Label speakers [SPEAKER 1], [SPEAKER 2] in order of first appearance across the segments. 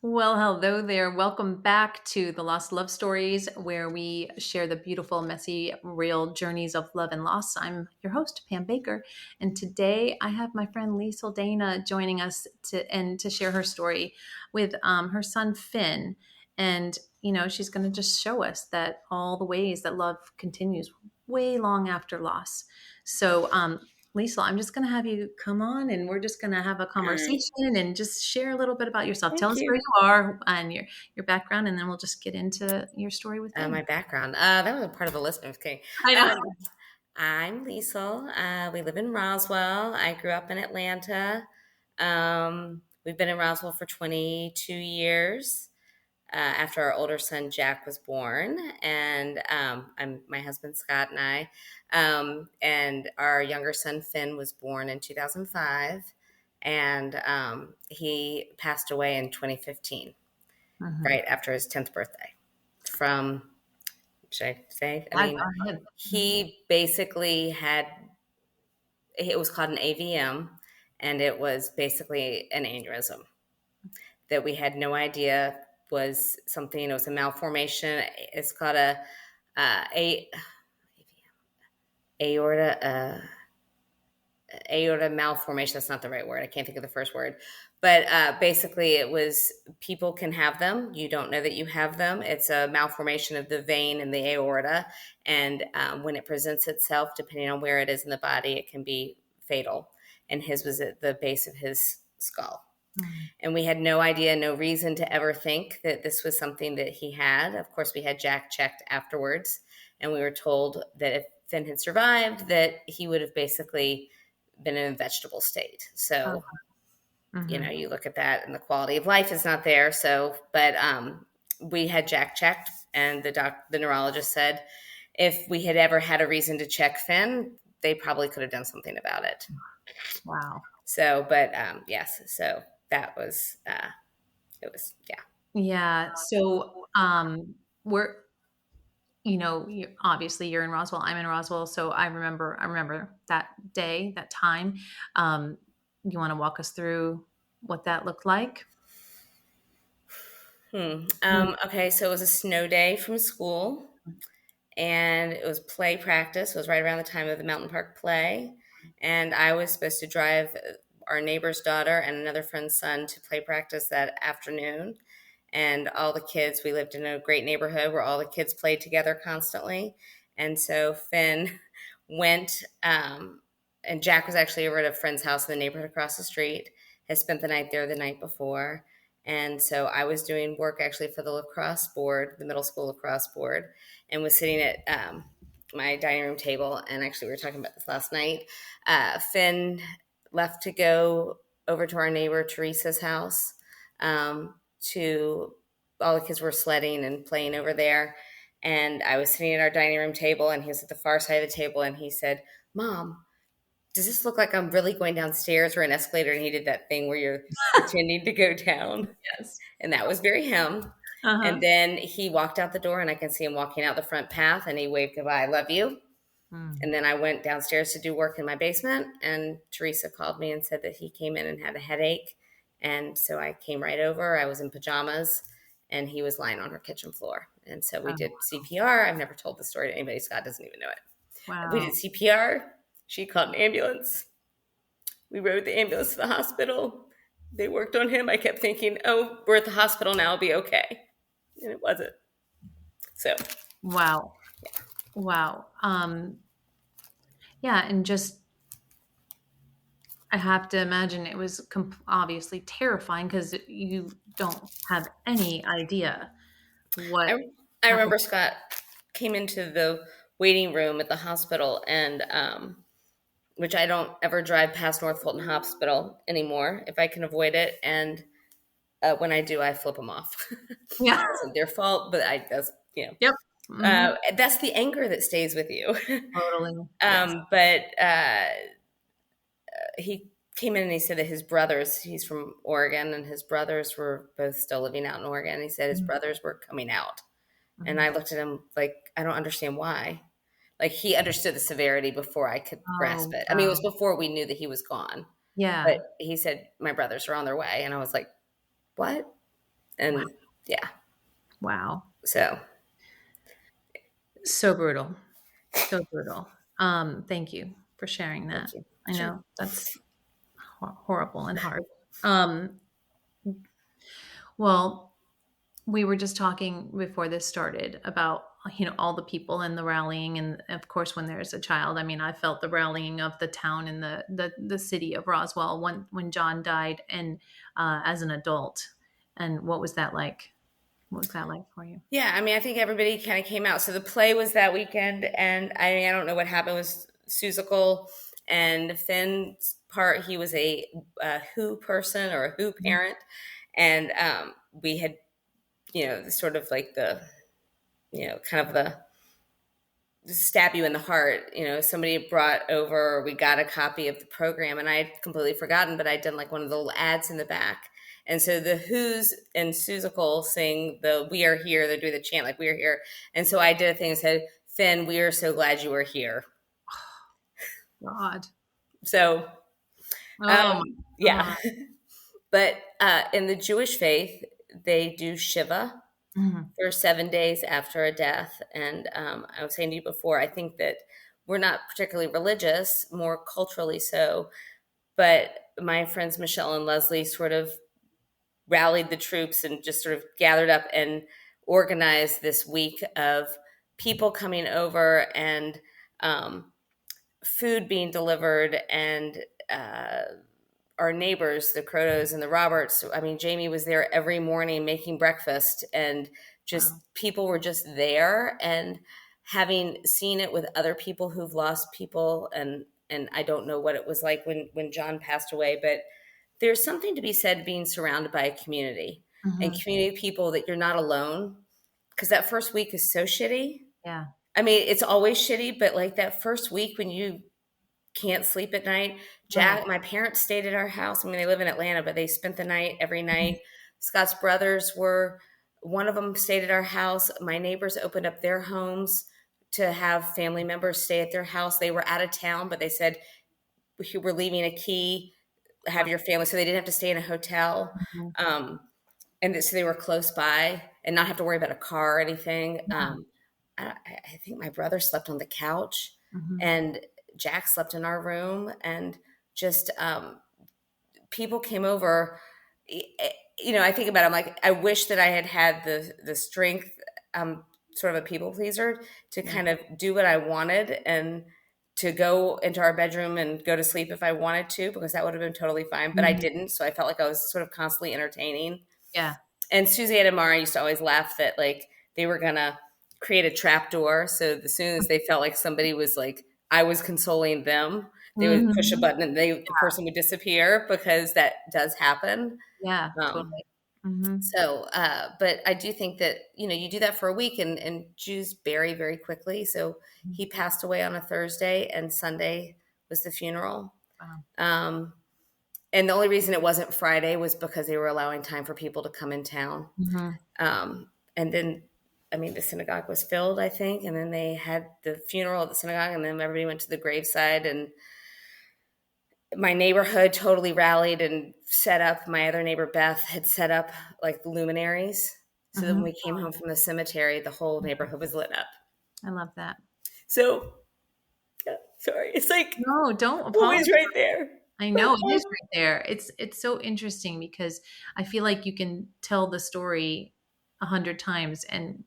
[SPEAKER 1] Well, hello there. Welcome back to the Lost Love Stories, where we share the beautiful, messy, real journeys of love and loss. I'm your host, Pam Baker, and today I have my friend Liesl Dana joining us to share her story with her son Finn, and she's going to just show us that all the ways that love continues way long after loss. So, Liesl, I'm just going to have you come on and we're just going to have a
[SPEAKER 2] All right.
[SPEAKER 1] conversation and just share a little bit about yourself. Tell
[SPEAKER 2] Thank
[SPEAKER 1] us
[SPEAKER 2] you.
[SPEAKER 1] where you are and your background, and then we'll just get into your story with
[SPEAKER 2] My
[SPEAKER 1] Finn.
[SPEAKER 2] background. That was a part of the list. I was kidding.
[SPEAKER 1] I know.
[SPEAKER 2] Um, I'm Liesl. We live in Roswell. I grew up in Atlanta. We've been in Roswell for 22 years after our older son Jack was born, and I'm my husband Scott and I, and our younger son Finn was born in 2005, and he passed away in 2015,
[SPEAKER 1] Mhm.
[SPEAKER 2] right after his 10th birthday. From should I say? I
[SPEAKER 1] Yeah,
[SPEAKER 2] mean,
[SPEAKER 1] go ahead.
[SPEAKER 2] he basically had, it was called an AVM, and it was basically an aneurysm that we had no idea was something. It was a malformation. It's called a aorta aorta malformation. That's not the right word. I can't think of the first word. But basically, it was, people can have them. You don't know that you have them. It's a malformation of the vein in the aorta. And when it presents itself, depending on where it is in the body, it can be fatal. And his was at the base of his skull.
[SPEAKER 1] Mhm.
[SPEAKER 2] And we had no idea, no reason to ever think that this was something that he had. Of course, we had Jack checked afterwards, and we were told that if Finn had survived, that he would have basically been in a vegetable state.
[SPEAKER 1] Oh,
[SPEAKER 2] So,
[SPEAKER 1] mhm.
[SPEAKER 2] you look at that and the quality of life is not there. So, but we had Jack checked, and the neurologist said if we had ever had a reason to check Finn, they probably could have done something about it.
[SPEAKER 1] Wow.
[SPEAKER 2] So, but yes, so that was, it was, yeah.
[SPEAKER 1] Yeah. So, we're obviously you're in Roswell. I'm in Roswell, so I remember that day, that time. Um, you want to walk us through what that looked like?
[SPEAKER 2] Okay, so it was a snow day from school, and it was play practice. It was right around the time of the Mountain Park play, and I was supposed to drive our neighbor's daughter and another friend's son to play practice that afternoon. And all the kids, we lived in a great neighborhood where all the kids played together constantly. And so Finn went, and Jack was actually over at a friend's house in the neighborhood across the street, had spent the night there the night before. And so I was doing work actually for the lacrosse board, the middle school lacrosse board, and was sitting at my dining room table. And actually, we were talking about this last night. Finn left to go over to our neighbor Teresa's house. To All the kids were sledding and playing over there, and I was sitting at our dining room table, and he was at the far side of the table, and he said, "Mom, does this look like I'm really going downstairs or an escalator?" And he did that thing where you're pretending to go down.
[SPEAKER 1] Yes.
[SPEAKER 2] And that was very him. And
[SPEAKER 1] Uh-huh.
[SPEAKER 2] then he walked out the door, and I can see him walking out the front path, and he waved goodbye, "I love you." And
[SPEAKER 1] Mm.
[SPEAKER 2] then I went downstairs to do work in my basement, and Teresa called me and said that he came in and had a headache. And so I came right over. I was in pajamas, and he was lying on her kitchen floor. And so we did
[SPEAKER 1] Oh,
[SPEAKER 2] CPR. I've never told the story to anybody. Scott doesn't even know it. We did
[SPEAKER 1] wow.
[SPEAKER 2] CPR. She called an ambulance. We rode the ambulance to the hospital. They worked on him. I kept thinking, oh, we're at the hospital now. It'll be okay. And it wasn't. So,
[SPEAKER 1] Wow. Wow. Yeah, and just I have to imagine it was obviously terrifying because you don't have any idea what
[SPEAKER 2] I I
[SPEAKER 1] happened.
[SPEAKER 2] remember Scott came into the waiting room at the hospital, and which I don't ever drive past North Fulton Hospital anymore if I can avoid it. And when I do, I flip them off.
[SPEAKER 1] Yeah.
[SPEAKER 2] It wasn't their fault, but I just,
[SPEAKER 1] Yep. Mhm.
[SPEAKER 2] that's the anger that stays with you.
[SPEAKER 1] Totally. Yes.
[SPEAKER 2] But he came in and he said that his brothers, he's from Oregon, and his brothers were both still living out in Oregon. And he said his
[SPEAKER 1] Mhm.
[SPEAKER 2] brothers were coming out. And
[SPEAKER 1] Mhm.
[SPEAKER 2] I looked at him like, I don't understand why. Like, he understood the severity before I could grasp
[SPEAKER 1] Oh,
[SPEAKER 2] it. I mean, it was
[SPEAKER 1] wow.
[SPEAKER 2] before we knew that he was gone. But
[SPEAKER 1] Yeah.
[SPEAKER 2] he said, my brothers are on their way. And I was like, what?
[SPEAKER 1] Wow.
[SPEAKER 2] And yeah,
[SPEAKER 1] Wow.
[SPEAKER 2] so
[SPEAKER 1] So brutal. So brutal. Thank you for sharing that.
[SPEAKER 2] thank you.
[SPEAKER 1] I
[SPEAKER 2] Sure.
[SPEAKER 1] know that's horrible and hard. Um, well, we were just talking before this started about, all the people and the rallying, and of course when there's a child, I mean, I felt the rallying of the town and the city of Roswell when John died, and as an adult. And what was that like? What was that like for you?
[SPEAKER 2] Yeah, I mean, I think everybody kind of came out. So the play was that weekend, and I mean, I don't know what happened with Susical and Finn's part. He was a Who person or a Who
[SPEAKER 1] Mhm.
[SPEAKER 2] parent, and we had, sort of like the, kind of the stab you in the heart. Somebody brought over, we got a copy of the program, and I had completely forgotten, but I'd done like one of the little ads in the back. And so the Who's and Susical sing the "We Are Here." They're doing the chant like "We Are Here," and so I did a thing that said, "Finn, we are so glad you are here."
[SPEAKER 1] God.
[SPEAKER 2] So
[SPEAKER 1] Oh my
[SPEAKER 2] yeah,
[SPEAKER 1] God.
[SPEAKER 2] but in the Jewish faith, they do Shiva
[SPEAKER 1] Mhm.
[SPEAKER 2] for 7 days after a death. And I was saying to you before, I think that we're not particularly religious, more culturally so. But my friends Michelle and Leslie sort of rallied the troops and just sort of gathered up and organized this week of people coming over and um, food being delivered and our neighbors, the Crotos and the Roberts. I mean, Jamie was there every morning making breakfast, and
[SPEAKER 1] Wow.
[SPEAKER 2] just people were just there. And having seen it with other people who've lost people, and I don't know what it was like when John passed away, but there's something to be said being surrounded by a community and
[SPEAKER 1] Mhm.
[SPEAKER 2] community of people that you're not alone. Because that first week is so shitty.
[SPEAKER 1] Yeah.
[SPEAKER 2] I mean, it's always shitty, but like that first week when you can't sleep at night.
[SPEAKER 1] Right.
[SPEAKER 2] My parents stayed at our house. I mean, they live in Atlanta, but they spent the night every
[SPEAKER 1] Mhm.
[SPEAKER 2] night. Scott's brothers one of them stayed at our house. My neighbors opened up their homes to have family members stay at their house. They were out of town, but they said, we're leaving a key, have
[SPEAKER 1] Wow.
[SPEAKER 2] your family. So they didn't have to stay in a hotel.
[SPEAKER 1] Mhm.
[SPEAKER 2] Um, so they were close by and not have to worry about a car or anything.
[SPEAKER 1] Yeah.
[SPEAKER 2] I think my brother slept on the couch,
[SPEAKER 1] Mhm.
[SPEAKER 2] and Jack slept in our room, and just people came over. I think about it, I'm like, I wish that I had had the strength. Sort of a people pleaser to
[SPEAKER 1] Yeah.
[SPEAKER 2] kind of do what I wanted and to go into our bedroom and go to sleep if I wanted to, because that would have been totally fine. But I
[SPEAKER 1] Mhm.
[SPEAKER 2] didn't, so I felt like I was sort of constantly entertaining.
[SPEAKER 1] Yeah.
[SPEAKER 2] And Susie and Amara used to always laugh that like they were gonna create a trap door. So as soon as they felt like somebody was like I was consoling them, they would push a
[SPEAKER 1] Mhm.
[SPEAKER 2] button and the person would disappear, because that does happen.
[SPEAKER 1] Yeah,
[SPEAKER 2] Um,
[SPEAKER 1] totally. Mhm.
[SPEAKER 2] but I do think that you do that for a week, and Jews bury very quickly. So
[SPEAKER 1] Mhm.
[SPEAKER 2] he passed away on a Thursday, and Sunday was the funeral.
[SPEAKER 1] Wow.
[SPEAKER 2] Um, and the only reason it wasn't Friday was because they were allowing time for people to come in town.
[SPEAKER 1] Mhm.
[SPEAKER 2] And then, I mean, the synagogue was filled, I think. And then they had the funeral at the synagogue, and then everybody went to the graveside. And my neighborhood totally rallied and set up. My other neighbor, Beth, had set up like the luminaries. So that when
[SPEAKER 1] Mhm.
[SPEAKER 2] we came home from the cemetery, the whole neighborhood was lit up.
[SPEAKER 1] I love that.
[SPEAKER 2] So, yeah, sorry. It's like
[SPEAKER 1] No, don't
[SPEAKER 2] always
[SPEAKER 1] apologize.
[SPEAKER 2] right there.
[SPEAKER 1] I know it is right there. It's so interesting because I feel like you can tell the story 100 times and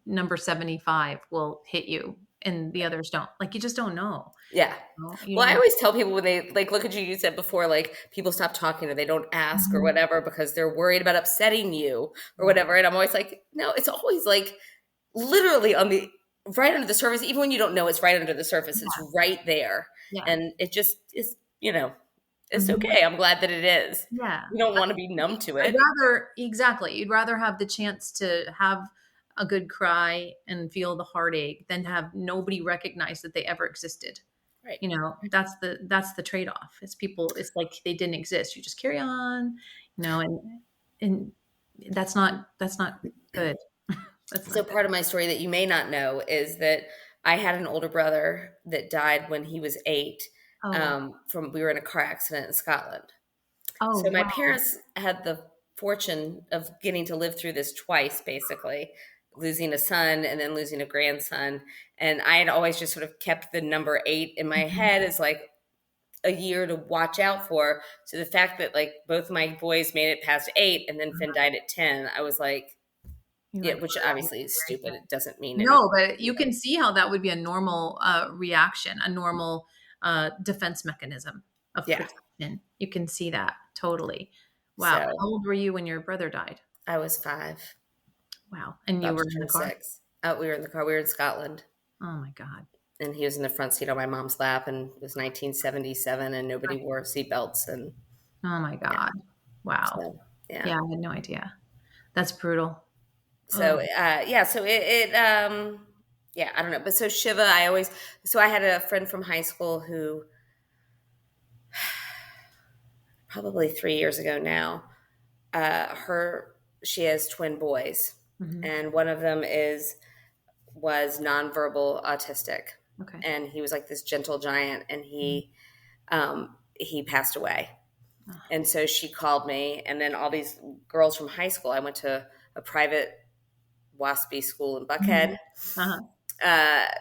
[SPEAKER 1] number 75 will hit you and the others don't. Like you just don't know.
[SPEAKER 2] Yeah.
[SPEAKER 1] You
[SPEAKER 2] Well,
[SPEAKER 1] don't
[SPEAKER 2] I
[SPEAKER 1] know.
[SPEAKER 2] always tell people when they like look at you, you said before, like people stop talking or they don't ask or
[SPEAKER 1] Mhm.
[SPEAKER 2] whatever because they're worried about upsetting you or
[SPEAKER 1] Yeah.
[SPEAKER 2] whatever. And I'm always like, no, it's always like literally on the right under the surface. Even when you don't know it's right under the surface, it's
[SPEAKER 1] Yeah.
[SPEAKER 2] right there.
[SPEAKER 1] Yeah.
[SPEAKER 2] And it just is, it's
[SPEAKER 1] Mhm.
[SPEAKER 2] okay. I'm glad that it is.
[SPEAKER 1] Yeah.
[SPEAKER 2] You don't want to be numb to
[SPEAKER 1] I'd
[SPEAKER 2] it.
[SPEAKER 1] rather exactly. You'd rather have the chance to have a good cry and feel the heartache than to have nobody recognize that they ever existed.
[SPEAKER 2] Right.
[SPEAKER 1] That's the trade-off. It's like they didn't exist. You just carry on, and that's not good. That's
[SPEAKER 2] So
[SPEAKER 1] not good.
[SPEAKER 2] part of my story that you may not know is that I had an older brother that died when he was 8.
[SPEAKER 1] Oh.
[SPEAKER 2] From we were in a car accident in Scotland.
[SPEAKER 1] Oh,
[SPEAKER 2] So my
[SPEAKER 1] wow.
[SPEAKER 2] parents had the fortune of getting to live through this twice, basically losing a son and then losing a grandson. And I had always just sort of kept the number 8 in my
[SPEAKER 1] Mhm.
[SPEAKER 2] head as like a year to watch out for. So the fact that like both my boys made it past 8 and then Finn died at 10, I was like,
[SPEAKER 1] You're
[SPEAKER 2] yeah,
[SPEAKER 1] like,
[SPEAKER 2] which
[SPEAKER 1] "Wow,
[SPEAKER 2] obviously is
[SPEAKER 1] very
[SPEAKER 2] stupid.
[SPEAKER 1] sad."
[SPEAKER 2] It doesn't mean anything.
[SPEAKER 1] No, but you can see how that would be a normal reaction, a normal defense mechanism of
[SPEAKER 2] Yeah.
[SPEAKER 1] protection. You can see that totally. Wow. How
[SPEAKER 2] So
[SPEAKER 1] old were you when your brother died?
[SPEAKER 2] I was 5,
[SPEAKER 1] Wow. And you
[SPEAKER 2] about
[SPEAKER 1] were
[SPEAKER 2] to
[SPEAKER 1] in the
[SPEAKER 2] turn
[SPEAKER 1] car?
[SPEAKER 2] 6. Oh, we were in the car. We were in Scotland.
[SPEAKER 1] Oh my God.
[SPEAKER 2] And he was in the front seat on my mom's lap, and it was 1977, and nobody wore seatbelts. And
[SPEAKER 1] Oh my
[SPEAKER 2] yeah,
[SPEAKER 1] God. Wow.
[SPEAKER 2] so yeah.
[SPEAKER 1] Yeah, I had no idea. That's brutal. Oh,
[SPEAKER 2] So yeah, so yeah, I don't know. But so Shiva, so I had a friend from high school who probably 3 years ago now, her she has twin boys,
[SPEAKER 1] mhm.
[SPEAKER 2] and one of them was nonverbal autistic,
[SPEAKER 1] Okay.
[SPEAKER 2] and he was like this gentle giant, and
[SPEAKER 1] Mhm.
[SPEAKER 2] he passed away.
[SPEAKER 1] Oh,
[SPEAKER 2] And so she called me, and then all these girls from high school. I went to a private WASPy school in
[SPEAKER 1] mhm.
[SPEAKER 2] Buckhead.
[SPEAKER 1] Uh-huh.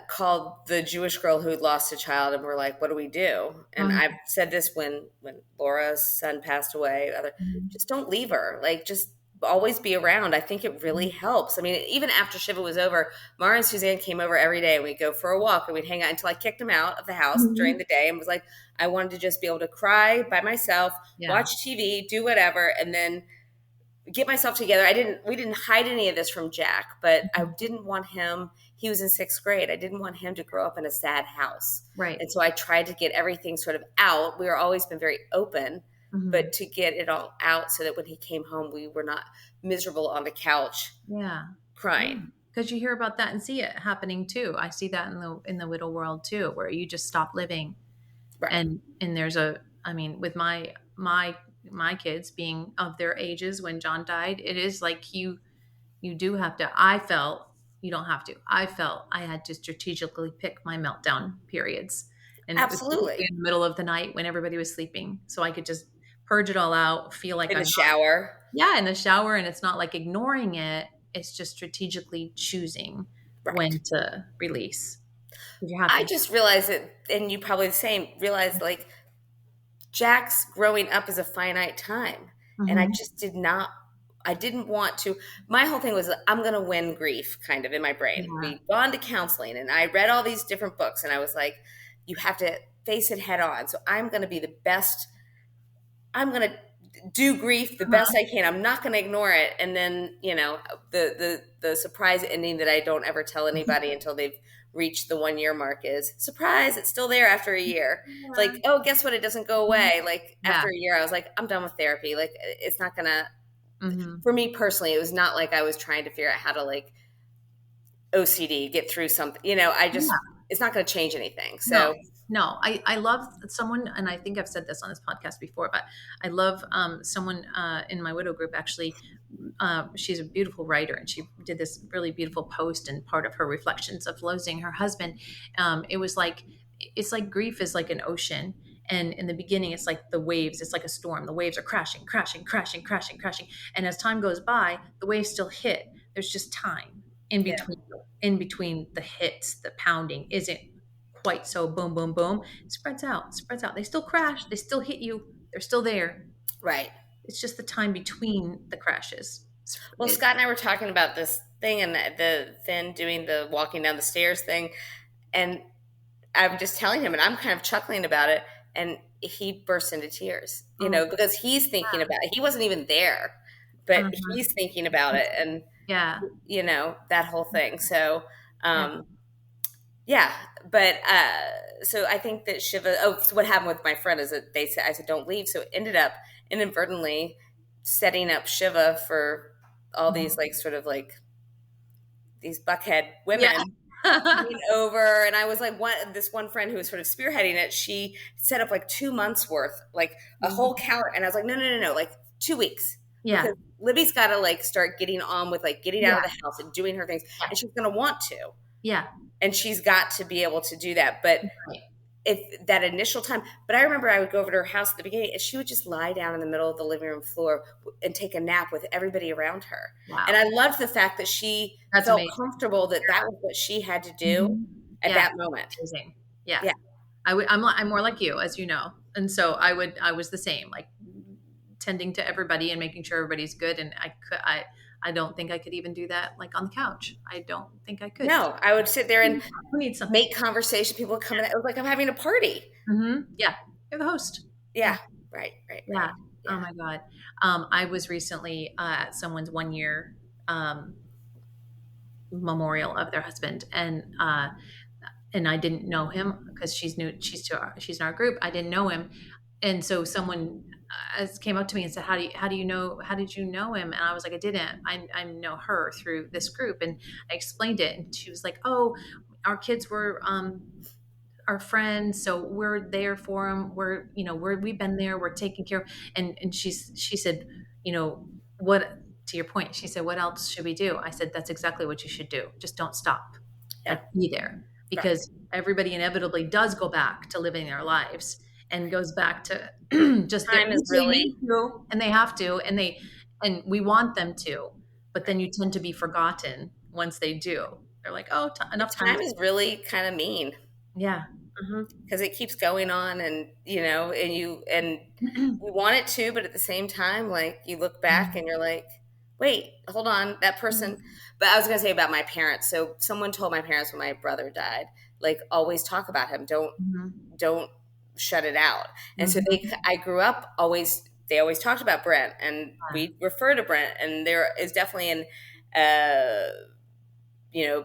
[SPEAKER 2] Called the Jewish girl who had lost a child, and were like, "What do we do?" And
[SPEAKER 1] Uh-huh.
[SPEAKER 2] I've said this when Laura's son passed away.
[SPEAKER 1] Mhm.
[SPEAKER 2] Just don't leave her. Like, just always be around. I think it really
[SPEAKER 1] Mhm.
[SPEAKER 2] helps. I mean, even after Shiva was over, Mara and Suzanne came over every day, and we'd go for a walk, and we'd hang out until I kicked them out of the house during
[SPEAKER 1] Mhm.
[SPEAKER 2] the day, and was like, I wanted to just be able to cry by myself,
[SPEAKER 1] Yeah.
[SPEAKER 2] watch TV, do whatever, and then get myself together. We didn't hide any of this from Jack, but I
[SPEAKER 1] Mhm.
[SPEAKER 2] didn't want him, he was in 6th grade. I didn't want him to grow up in a sad house.
[SPEAKER 1] Right.
[SPEAKER 2] And so I tried to get everything sort of out. We were always been very open,
[SPEAKER 1] Mhm.
[SPEAKER 2] but to get it all out so that when he came home, we were not miserable on the couch
[SPEAKER 1] Yeah. Yeah.
[SPEAKER 2] crying.
[SPEAKER 1] Because you hear about that and see it happening too. I see that in the widow world too, where you just stop living.
[SPEAKER 2] Right.
[SPEAKER 1] And there's I mean, with my kids being of their ages when John died, it is like you do have to. I felt you don't have to. I felt I had to strategically pick my meltdown periods, and it was
[SPEAKER 2] Absolutely.
[SPEAKER 1] typically in the middle of the night when everybody was sleeping, so I could just purge it all out, feel like
[SPEAKER 2] In
[SPEAKER 1] I'm
[SPEAKER 2] the
[SPEAKER 1] not,
[SPEAKER 2] shower.
[SPEAKER 1] yeah, in the shower, and it's not like ignoring it. It's just strategically choosing
[SPEAKER 2] Right.
[SPEAKER 1] when to release. You have
[SPEAKER 2] I
[SPEAKER 1] to.
[SPEAKER 2] just realized that, and you probably the same, realized like Jack's growing up is a finite time. And I
[SPEAKER 1] Mhm.
[SPEAKER 2] just I didn't want to. My whole thing was, I'm going to win grief kind of in my brain.
[SPEAKER 1] Yeah.
[SPEAKER 2] We'd gone to counseling, and I read all these different books, and I was like, you have to face it head on. So I'm going to be the best. I'm going to do grief the best
[SPEAKER 1] Uh-huh.
[SPEAKER 2] I can. I'm not going to ignore it. And then, the surprise ending that I don't ever tell anybody until they've reached the 1 year mark is, surprise, it's still there after a year. It's
[SPEAKER 1] Yeah.
[SPEAKER 2] like, oh, guess what? It doesn't go away. Like
[SPEAKER 1] Yeah.
[SPEAKER 2] after a year, I was like, I'm done with therapy. Like it's not gonna,
[SPEAKER 1] Mhm.
[SPEAKER 2] for me personally, it was not like I was trying to figure out how to like OCD get through something. It's not going to change anything.
[SPEAKER 1] No,
[SPEAKER 2] So
[SPEAKER 1] no. I love someone, and I think I've said this on this podcast before, but I love someone in my widow group. Actually, she's a beautiful writer, and she did this really beautiful post. And part of her reflections of losing her husband, it was like it's like grief is like an ocean. And in the beginning, it's like the waves. It's like a storm. The waves are crashing, crashing, crashing, crashing, crashing. And as time goes by, the waves still hit. There's just time in
[SPEAKER 2] yeah,
[SPEAKER 1] between. In between the hits, the pounding isn't quite so boom, boom, boom. It spreads out, spreads out. They still crash, they still hit you, they're still there.
[SPEAKER 2] right.
[SPEAKER 1] It's just the time between the crashes.
[SPEAKER 2] Well, Scott and I were talking about this thing, and the Finn doing the walking down the stairs thing, and I'm just telling him, and I'm kind of chuckling about it, and he burst into tears,
[SPEAKER 1] Oh,
[SPEAKER 2] because he's thinking about it. He wasn't even there, but
[SPEAKER 1] uh-huh.
[SPEAKER 2] he's thinking about it, and
[SPEAKER 1] Yeah.
[SPEAKER 2] that whole thing. So,
[SPEAKER 1] Yeah.
[SPEAKER 2] um, yeah, but so I think that Shiva. Oh, so what happened with my friend is that I said don't leave, so it ended up inadvertently setting up Shiva for all these
[SPEAKER 1] Mhm.
[SPEAKER 2] like sort of like these buckhead
[SPEAKER 1] Yeah.
[SPEAKER 2] women coming over. And I was like, this one friend who was sort of spearheading it, she set up like 2 months worth, like a whole calendar. And I was like, no, no, no, no, like 2 weeks.
[SPEAKER 1] Yeah.
[SPEAKER 2] Because Libby's got to like start getting on with like getting out
[SPEAKER 1] Yeah.
[SPEAKER 2] of the house and doing her things.
[SPEAKER 1] Yeah.
[SPEAKER 2] And she's going to want to.
[SPEAKER 1] Yeah.
[SPEAKER 2] And she's got to be able to do that. But
[SPEAKER 1] Right.
[SPEAKER 2] if that initial time. But I remember I would go over to her house at the beginning, and she would just lie down in the middle of the living room floor and take a nap with everybody around her. And I
[SPEAKER 1] Wow.
[SPEAKER 2] loved the fact that she
[SPEAKER 1] That's
[SPEAKER 2] felt
[SPEAKER 1] amazing.
[SPEAKER 2] comfortable that that was what she had to do
[SPEAKER 1] Mhm.
[SPEAKER 2] at
[SPEAKER 1] Yeah.
[SPEAKER 2] that moment.
[SPEAKER 1] Amazing. Yeah.
[SPEAKER 2] Yeah.
[SPEAKER 1] I'm more like you, as you know. And so I was the same, like tending to everybody and making sure everybody's good. And I don't think I could even do that like on the couch. I don't think I could.
[SPEAKER 2] No, I would sit there and
[SPEAKER 1] Who needs something?
[SPEAKER 2] make conversation. People would come in. It was like I'm having a party.
[SPEAKER 1] Yeah. You're the host. Yeah.
[SPEAKER 2] Yeah. Right. Right.
[SPEAKER 1] Yeah.
[SPEAKER 2] Right.
[SPEAKER 1] Oh
[SPEAKER 2] Yeah.
[SPEAKER 1] my God. I was recently at someone's 1 year um, memorial of their husband, and I didn't know him because she's new. She's in our group. I didn't know him, and so someone came up to me and said, how do you know? How did you know him?" And I was like, "I didn't. I know her through this group." And I explained it, and she was like, "Oh, our kids were our friends, so we're there for them. We've been there. We're taking care of." And she said, you know what? To your point, she said, "What else should we do?" I said, "That's exactly what you should do. Just don't stop.
[SPEAKER 2] Yeah.
[SPEAKER 1] Like, be there,
[SPEAKER 2] Right.
[SPEAKER 1] because everybody inevitably does go back to living their lives and goes back to just their,
[SPEAKER 2] Time is
[SPEAKER 1] which they need
[SPEAKER 2] really
[SPEAKER 1] to, and they have to, and we want them to, but then
[SPEAKER 2] right.
[SPEAKER 1] you tend to be forgotten once they do. They're like, "Oh, enough time."
[SPEAKER 2] Time is really kind of mean.
[SPEAKER 1] Yeah. Hmm.
[SPEAKER 2] Because it keeps going on, and and you want it to, but at the same time, like, you look back and you're like, wait, hold on, that person. But I was going to say about my parents. So someone told my parents when my brother died, like, always talk about him,
[SPEAKER 1] Hmm.
[SPEAKER 2] don't shut it out. And so
[SPEAKER 1] Hmm.
[SPEAKER 2] I grew up always, they always talked about Brent, and we refer to Brent, and there is definitely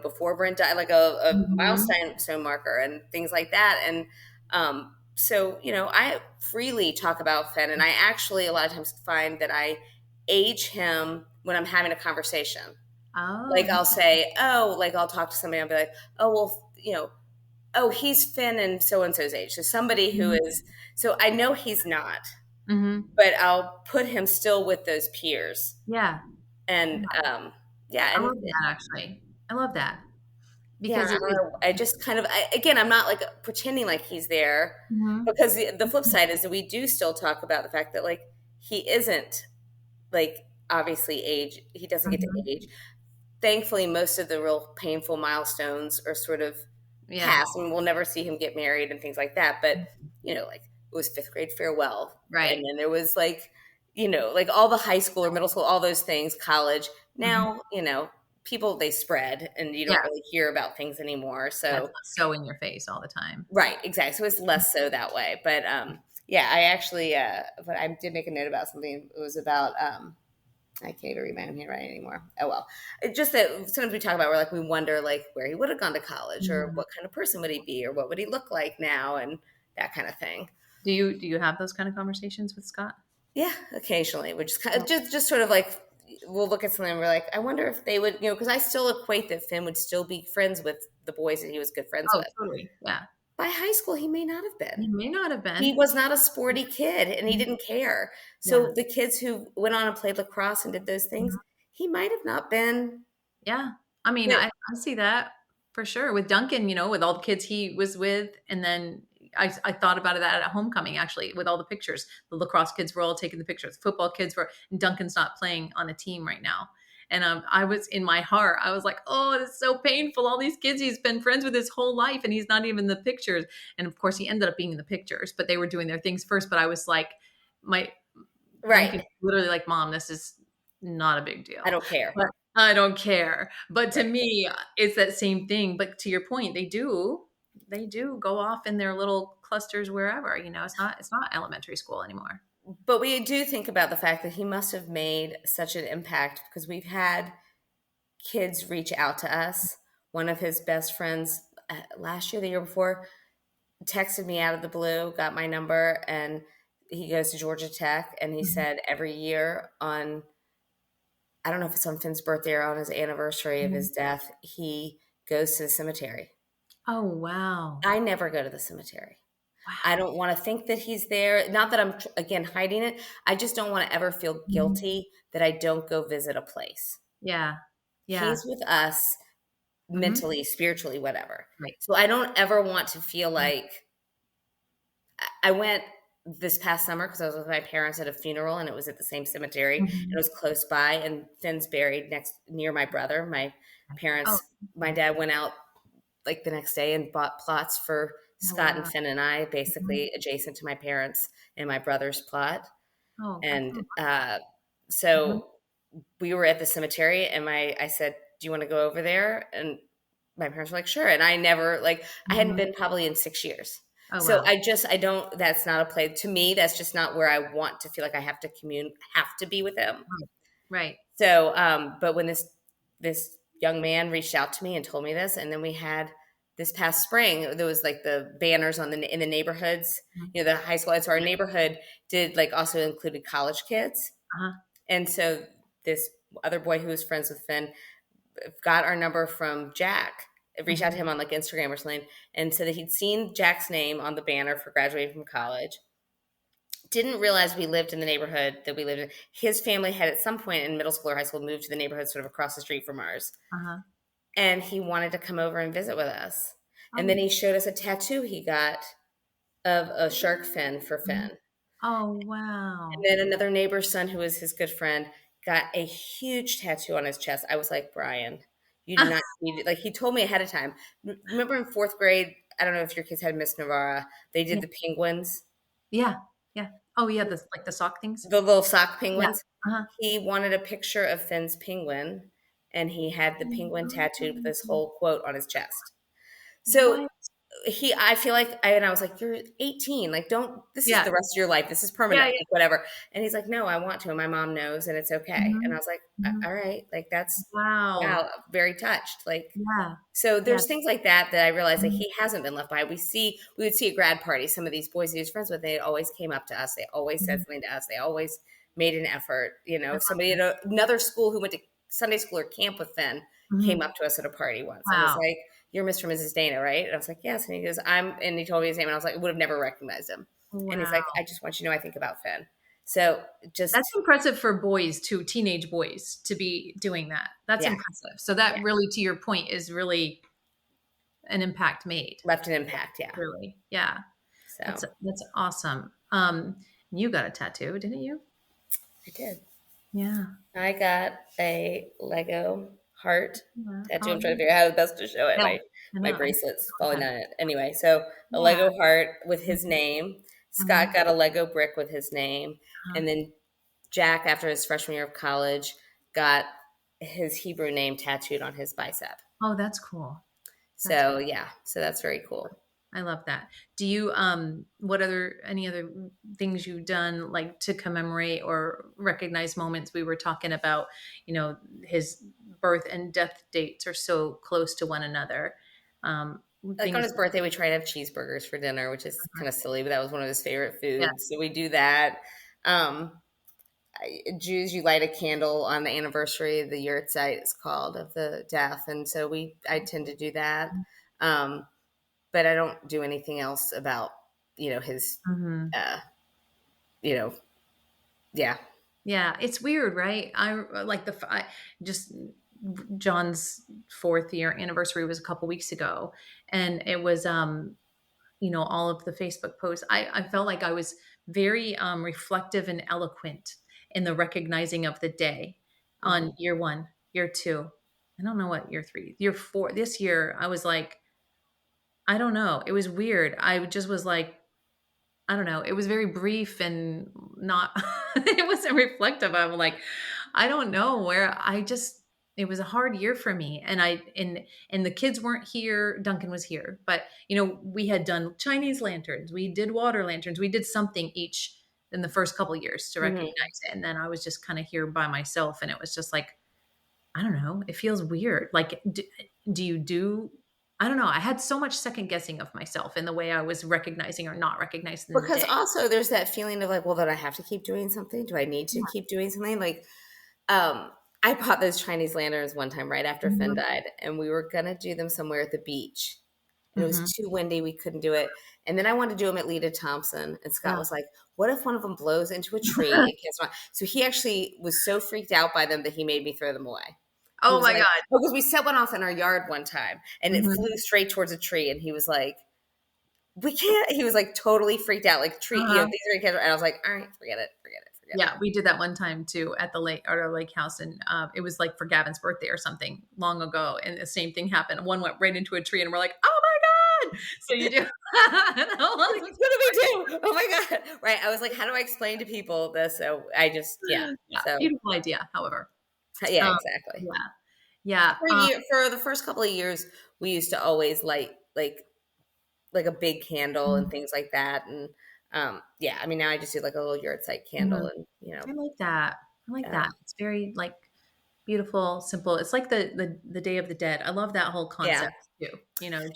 [SPEAKER 2] before Brent died, like a
[SPEAKER 1] Hmm.
[SPEAKER 2] milestone marker and things like that. And so, I freely talk about Finn, and I actually a lot of times find that I age him when I'm having a conversation. Like,
[SPEAKER 1] Oh.
[SPEAKER 2] I'll say, oh, like, I'll talk to somebody, I'll be like, oh, well, oh, he's Finn and so's age. So somebody who
[SPEAKER 1] Mhm.
[SPEAKER 2] is, so I know he's not,
[SPEAKER 1] Mhm.
[SPEAKER 2] but I'll put him still with those peers.
[SPEAKER 1] Yeah.
[SPEAKER 2] And
[SPEAKER 1] Yeah.
[SPEAKER 2] yeah,
[SPEAKER 1] I
[SPEAKER 2] and
[SPEAKER 1] love that, actually. I love that
[SPEAKER 2] yeah,
[SPEAKER 1] because
[SPEAKER 2] I don't know. I just kind of, again, I'm not like pretending like he's there,
[SPEAKER 1] Mhm.
[SPEAKER 2] because the flip side is that we do still talk about the fact that, like, he isn't, like, obviously age, he doesn't get to
[SPEAKER 1] Mhm.
[SPEAKER 2] age. Thankfully, most of the real painful milestones are sort of
[SPEAKER 1] Yeah.
[SPEAKER 2] past, and we'll never see him get married and things like that. But, like, it was fifth grade farewell. And
[SPEAKER 1] Right.
[SPEAKER 2] then there was, like, like, all the high school or middle school, all those things, college.
[SPEAKER 1] Mhm.
[SPEAKER 2] Now, people, they spread, and you don't
[SPEAKER 1] Yeah.
[SPEAKER 2] really hear about things anymore.
[SPEAKER 1] Yeah, it's
[SPEAKER 2] So,
[SPEAKER 1] not so in your face all the time.
[SPEAKER 2] right, exactly. So it's less so that way. But yeah, I actually, but I did make a note about something. It was about, I can't even read my own handwriting anymore. Oh well. It's just that sometimes we talk about, we're like, we wonder, like, where he would have gone to college, or
[SPEAKER 1] Mhm.
[SPEAKER 2] what kind of person would he be, or what would he look like now, and that kind of thing.
[SPEAKER 1] Do you have those kind of conversations with Scott?
[SPEAKER 2] Yeah, occasionally we just kind of
[SPEAKER 1] Oh,
[SPEAKER 2] just sort of like, we'll look at something and we're like, I wonder if they would, because I still equate that Finn would still be friends with the boys that he was good friends
[SPEAKER 1] oh,
[SPEAKER 2] with.
[SPEAKER 1] totally. Yeah.
[SPEAKER 2] By high school, he may not have been.
[SPEAKER 1] He may not have
[SPEAKER 2] He
[SPEAKER 1] been.
[SPEAKER 2] was not a sporty kid, and he
[SPEAKER 1] Mhm.
[SPEAKER 2] didn't care.
[SPEAKER 1] Yeah.
[SPEAKER 2] So the kids who went on and played lacrosse and did those things,
[SPEAKER 1] Mhm.
[SPEAKER 2] he might have not been.
[SPEAKER 1] Yeah. I mean,
[SPEAKER 2] But
[SPEAKER 1] I see that for sure with Duncan, with all the kids he was with. And then I thought about that at homecoming, actually, with all the pictures. The lacrosse kids were all taking the pictures. Football kids were, and Duncan's not playing on a team right now. And I was in my heart, I was like, oh, it's so painful. All these kids he's been friends with his whole life, and he's not even in the pictures. And of course, he ended up being in the pictures, but they were doing their things first. But I was like, my
[SPEAKER 2] right,
[SPEAKER 1] Duncan literally like, "Mom, this is not a big
[SPEAKER 2] I
[SPEAKER 1] deal."
[SPEAKER 2] don't care.
[SPEAKER 1] But I don't care. But to
[SPEAKER 2] Right.
[SPEAKER 1] me, it's that same thing. But to your point, they do go off in their little clusters wherever. It's not elementary school anymore.
[SPEAKER 2] But we do think about the fact that he must have made such an impact, because we've had kids reach out to us. One of his best friends, last year, the year before, texted me out of the blue, got my number, and he goes to Georgia Tech, and he
[SPEAKER 1] Mhm.
[SPEAKER 2] said every year on, I don't know if it's on Finn's birthday or on his anniversary of
[SPEAKER 1] Mhm.
[SPEAKER 2] his death, he goes to the cemetery.
[SPEAKER 1] Oh, wow.
[SPEAKER 2] I never go to the cemetery. I
[SPEAKER 1] Wow.
[SPEAKER 2] don't want to think that he's there. Not that I'm, again, hiding it. I just don't want to ever feel
[SPEAKER 1] Mhm.
[SPEAKER 2] guilty that I don't go visit a place.
[SPEAKER 1] Yeah. Yeah.
[SPEAKER 2] He's with us
[SPEAKER 1] Mhm.
[SPEAKER 2] mentally, spiritually, whatever.
[SPEAKER 1] Right.
[SPEAKER 2] So I don't ever want to feel like, I went this past summer because I was with my parents at a funeral, and it was at the same cemetery. And it
[SPEAKER 1] Mhm.
[SPEAKER 2] was close by, and Finn's buried next near my brother. My
[SPEAKER 1] Oh,
[SPEAKER 2] parents, my
[SPEAKER 1] okay.
[SPEAKER 2] dad went out like the next day and bought plots for
[SPEAKER 1] Oh,
[SPEAKER 2] Scott and
[SPEAKER 1] wow.
[SPEAKER 2] Finn and I,
[SPEAKER 1] Mhm.
[SPEAKER 2] basically adjacent to my parents and my brother's plot.
[SPEAKER 1] Oh, that's so
[SPEAKER 2] And
[SPEAKER 1] mhm,
[SPEAKER 2] so we were at the cemetery, and I said, "Do you want to go over there?" And my parents were like, "Sure." And I never like I hadn't
[SPEAKER 1] mhm.
[SPEAKER 2] been probably in 6 years.
[SPEAKER 1] Oh,
[SPEAKER 2] So
[SPEAKER 1] wow.
[SPEAKER 2] I don't. That's not a play to me. That's just not where I want to feel like I have to have to be with him.
[SPEAKER 1] Right. Right.
[SPEAKER 2] So, but when this young man reached out to me and told me this, and then we had this past spring, there was like the banners on the in the neighborhoods,
[SPEAKER 1] Mhm.
[SPEAKER 2] the high school. And so our
[SPEAKER 1] Right.
[SPEAKER 2] neighborhood did like also included college kids,
[SPEAKER 1] Uh-huh.
[SPEAKER 2] and so this other boy who was friends with Finn got our number from Jack. Reached out to
[SPEAKER 1] Mhm.
[SPEAKER 2] him on like Instagram or something, and said that he'd seen Jack's name on the banner for graduating from college. Didn't realize we lived in the neighborhood that we lived in. His family had at some point in middle school or high school moved to the neighborhood sort of across the street from ours.
[SPEAKER 1] Uh-huh.
[SPEAKER 2] And he wanted to come over and visit with us. And then
[SPEAKER 1] Oh.
[SPEAKER 2] he showed us a tattoo he got of a shark fin for
[SPEAKER 1] Mhm.
[SPEAKER 2] Finn.
[SPEAKER 1] Oh,
[SPEAKER 2] And
[SPEAKER 1] wow.
[SPEAKER 2] then another neighbor's son, who was his good friend, got a huge tattoo on his chest. I was like, Brian, you do not need it. Like, he told me ahead of time. Remember in fourth grade, I don't know if your kids had Miss Navarra, they did
[SPEAKER 1] Yeah.
[SPEAKER 2] the penguins,
[SPEAKER 1] Yeah. Yeah. Oh, yeah, the like the sock things?
[SPEAKER 2] the little sock
[SPEAKER 1] Yeah.
[SPEAKER 2] penguins.
[SPEAKER 1] Uh-huh.
[SPEAKER 2] He wanted a picture of Finn's penguin, and he had the penguin tattooed with this
[SPEAKER 1] Oh,
[SPEAKER 2] whole quote on his chest. So
[SPEAKER 1] what?
[SPEAKER 2] I feel like, and I was like, you're 18. Like, don't, this is
[SPEAKER 1] Yeah.
[SPEAKER 2] the rest of your life. This is
[SPEAKER 1] Yeah,
[SPEAKER 2] permanent,
[SPEAKER 1] yeah.
[SPEAKER 2] like, whatever. And he's like, no, I want to. And my mom knows, and it's okay. And I
[SPEAKER 1] Mhm.
[SPEAKER 2] was like,
[SPEAKER 1] Mhm.
[SPEAKER 2] all right, like, that's,
[SPEAKER 1] Wow.
[SPEAKER 2] wow, very touched. Like,
[SPEAKER 1] Yeah.
[SPEAKER 2] so
[SPEAKER 1] Yeah.
[SPEAKER 2] there's things like that that I realized that
[SPEAKER 1] Mhm.
[SPEAKER 2] he hasn't been left behind. We would see at grad parties, some of these boys he was friends with, they always came up to us. They always said
[SPEAKER 1] Mhm.
[SPEAKER 2] something to us. They always made an effort.
[SPEAKER 1] I love
[SPEAKER 2] Somebody at
[SPEAKER 1] that.
[SPEAKER 2] another school who went to Sunday school or camp with Finn came
[SPEAKER 1] Mhm.
[SPEAKER 2] up to us at a party once and was
[SPEAKER 1] Wow.
[SPEAKER 2] like, "You're Mr. and Mrs. Dana, right?" And I was like, "Yes." And he goes, and he told me his name, and I was like, I would have never recognized him. And he's like,
[SPEAKER 1] Wow.
[SPEAKER 2] "I just want you to know I think about Finn." So
[SPEAKER 1] That's
[SPEAKER 2] just,
[SPEAKER 1] impressive for boys too, teenage boys to be doing that. That's
[SPEAKER 2] yeah,
[SPEAKER 1] impressive. So
[SPEAKER 2] yeah,
[SPEAKER 1] that really, to your point, is really an impact made.
[SPEAKER 2] left an impact. Yeah.
[SPEAKER 1] Really. Yeah.
[SPEAKER 2] So
[SPEAKER 1] That's awesome. You got a tattoo, didn't you?
[SPEAKER 2] I did.
[SPEAKER 1] Yeah.
[SPEAKER 2] I got a Lego heart
[SPEAKER 1] Yeah.
[SPEAKER 2] tattoo.
[SPEAKER 1] Oh,
[SPEAKER 2] I'm trying to figure out how best to show it.
[SPEAKER 1] yeah. I
[SPEAKER 2] My
[SPEAKER 1] know. I
[SPEAKER 2] bracelet's
[SPEAKER 1] love
[SPEAKER 2] falling
[SPEAKER 1] that.
[SPEAKER 2] down it. Anyway, so a
[SPEAKER 1] Yeah.
[SPEAKER 2] Lego heart with
[SPEAKER 1] Mhm.
[SPEAKER 2] his name. Scott
[SPEAKER 1] Mhm.
[SPEAKER 2] got a Lego brick with his name,
[SPEAKER 1] Uh-huh.
[SPEAKER 2] and then Jack, after his freshman year of college, got his Hebrew name tattooed on his bicep.
[SPEAKER 1] Oh, that's cool. That's
[SPEAKER 2] So yeah, so that's very cool.
[SPEAKER 1] I love that. Do you what other any other things you've done like to commemorate or recognize moments? We were talking about, his birth and death dates are so close to one another. Um
[SPEAKER 2] Like on
[SPEAKER 1] things
[SPEAKER 2] his birthday, we try to have cheeseburgers for dinner, which is kind of silly, but that was one of his favorite
[SPEAKER 1] yeah.
[SPEAKER 2] foods. So we do that. Um, Jews, you light a candle on the anniversary of the yurtzeit, it's called, of the death, and so I tend to do that, um, but I don't do anything else about his,
[SPEAKER 1] Mhm.
[SPEAKER 2] uh, you know, yeah.
[SPEAKER 1] Yeah, it's weird, right? I like just John's 4th year anniversary was a couple weeks ago, and it was all of the Facebook posts. I felt like I was very reflective and eloquent in the recognizing of the day on
[SPEAKER 2] Hmm.
[SPEAKER 1] year one, year two. I don't know what year three, year four. This year, I was like, I don't know. It was weird. I just was like, I don't know. It was very brief and not, it wasn't reflective. I'm like, I don't know where it was a hard year for me. And the kids weren't here. Duncan was here, but we had done Chinese lanterns. We did water lanterns. We did something each in the first couple years to
[SPEAKER 2] Hmm.
[SPEAKER 1] recognize it. And then I was just kind of here by myself. And it was just like, I don't know. It feels weird. Like, do you do, I don't know. I had so much second guessing of myself in the way I was recognizing or not recognizing the
[SPEAKER 2] Because
[SPEAKER 1] day.
[SPEAKER 2] also there's that feeling of like, well, then I have to keep doing something. Do I need to keep doing something? Like, I bought those Chinese lanterns one time right after Finn
[SPEAKER 1] Mhm,
[SPEAKER 2] died, and we were gonna do them somewhere at the beach, and it was
[SPEAKER 1] mhm.
[SPEAKER 2] too windy. We couldn't do it. And then I wanted to do them at Lita Thompson. And Scott
[SPEAKER 1] Yeah.
[SPEAKER 2] was like, what if one of them blows into a tree and kills one? So he actually was so freaked out by them that he made me throw them away. He
[SPEAKER 1] Oh
[SPEAKER 2] was
[SPEAKER 1] my
[SPEAKER 2] like,
[SPEAKER 1] god.
[SPEAKER 2] oh, because we set one off in our yard one time and it
[SPEAKER 1] Mhm.
[SPEAKER 2] flew straight towards a tree. And he was like, we can't. He was like totally freaked out, like treat,
[SPEAKER 1] Uh-huh.
[SPEAKER 2] these are kids. And I was like, all right, forget it, forget it, forget it.
[SPEAKER 1] Yeah, we did that one time too at the lake, at our lake house, and it was like for Gavin's birthday or something long ago, and the same thing happened. One went right into a tree, and we're like, "Oh my god!" So you do.
[SPEAKER 2] Like, what do we do? Oh my God. Right. I was like, how do I explain to people this? So I just, yeah.
[SPEAKER 1] Yeah,
[SPEAKER 2] So,
[SPEAKER 1] beautiful idea. However,
[SPEAKER 2] yeah,
[SPEAKER 1] um,
[SPEAKER 2] exactly.
[SPEAKER 1] yeah, yeah,
[SPEAKER 2] For the first couple of years, we used to always light like a big candle and
[SPEAKER 1] mhm,
[SPEAKER 2] things like that. And yeah, I mean, now I just do like a little yard site candle
[SPEAKER 1] mhm.
[SPEAKER 2] and,
[SPEAKER 1] I like that. I like that.
[SPEAKER 2] um,
[SPEAKER 1] It's very like beautiful, simple. It's like the Day of the Dead. I love that whole
[SPEAKER 2] yeah.
[SPEAKER 1] concept too.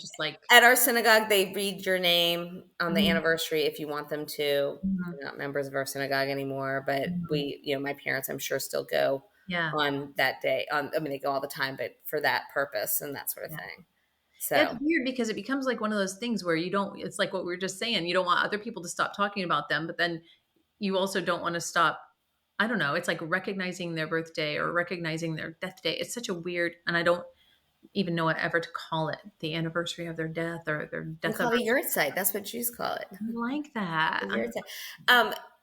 [SPEAKER 1] Just like
[SPEAKER 2] At our synagogue, they read your name on the
[SPEAKER 1] mhm,
[SPEAKER 2] anniversary if you want them to.
[SPEAKER 1] mhm,
[SPEAKER 2] They're not members of our synagogue anymore, but
[SPEAKER 1] mhm.
[SPEAKER 2] my parents, I'm sure, still go
[SPEAKER 1] Yeah,
[SPEAKER 2] on that day. I mean, they go all the time, but for that purpose and that sort of
[SPEAKER 1] yeah.
[SPEAKER 2] thing.
[SPEAKER 1] Yeah, it's
[SPEAKER 2] So,
[SPEAKER 1] weird because it becomes like one of those things where you don't it's like what we were just saying, you don't want other people to stop talking about them, but then you also don't want to stop I don't know, it's like recognizing their birthday or recognizing their death day. It's such a weird and I don't even know what ever to call it, the anniversary of their death or their
[SPEAKER 2] we
[SPEAKER 1] death
[SPEAKER 2] call
[SPEAKER 1] of
[SPEAKER 2] it a yurt site. That's what Jews call it.
[SPEAKER 1] I like that.
[SPEAKER 2] A
[SPEAKER 1] I
[SPEAKER 2] yurt site.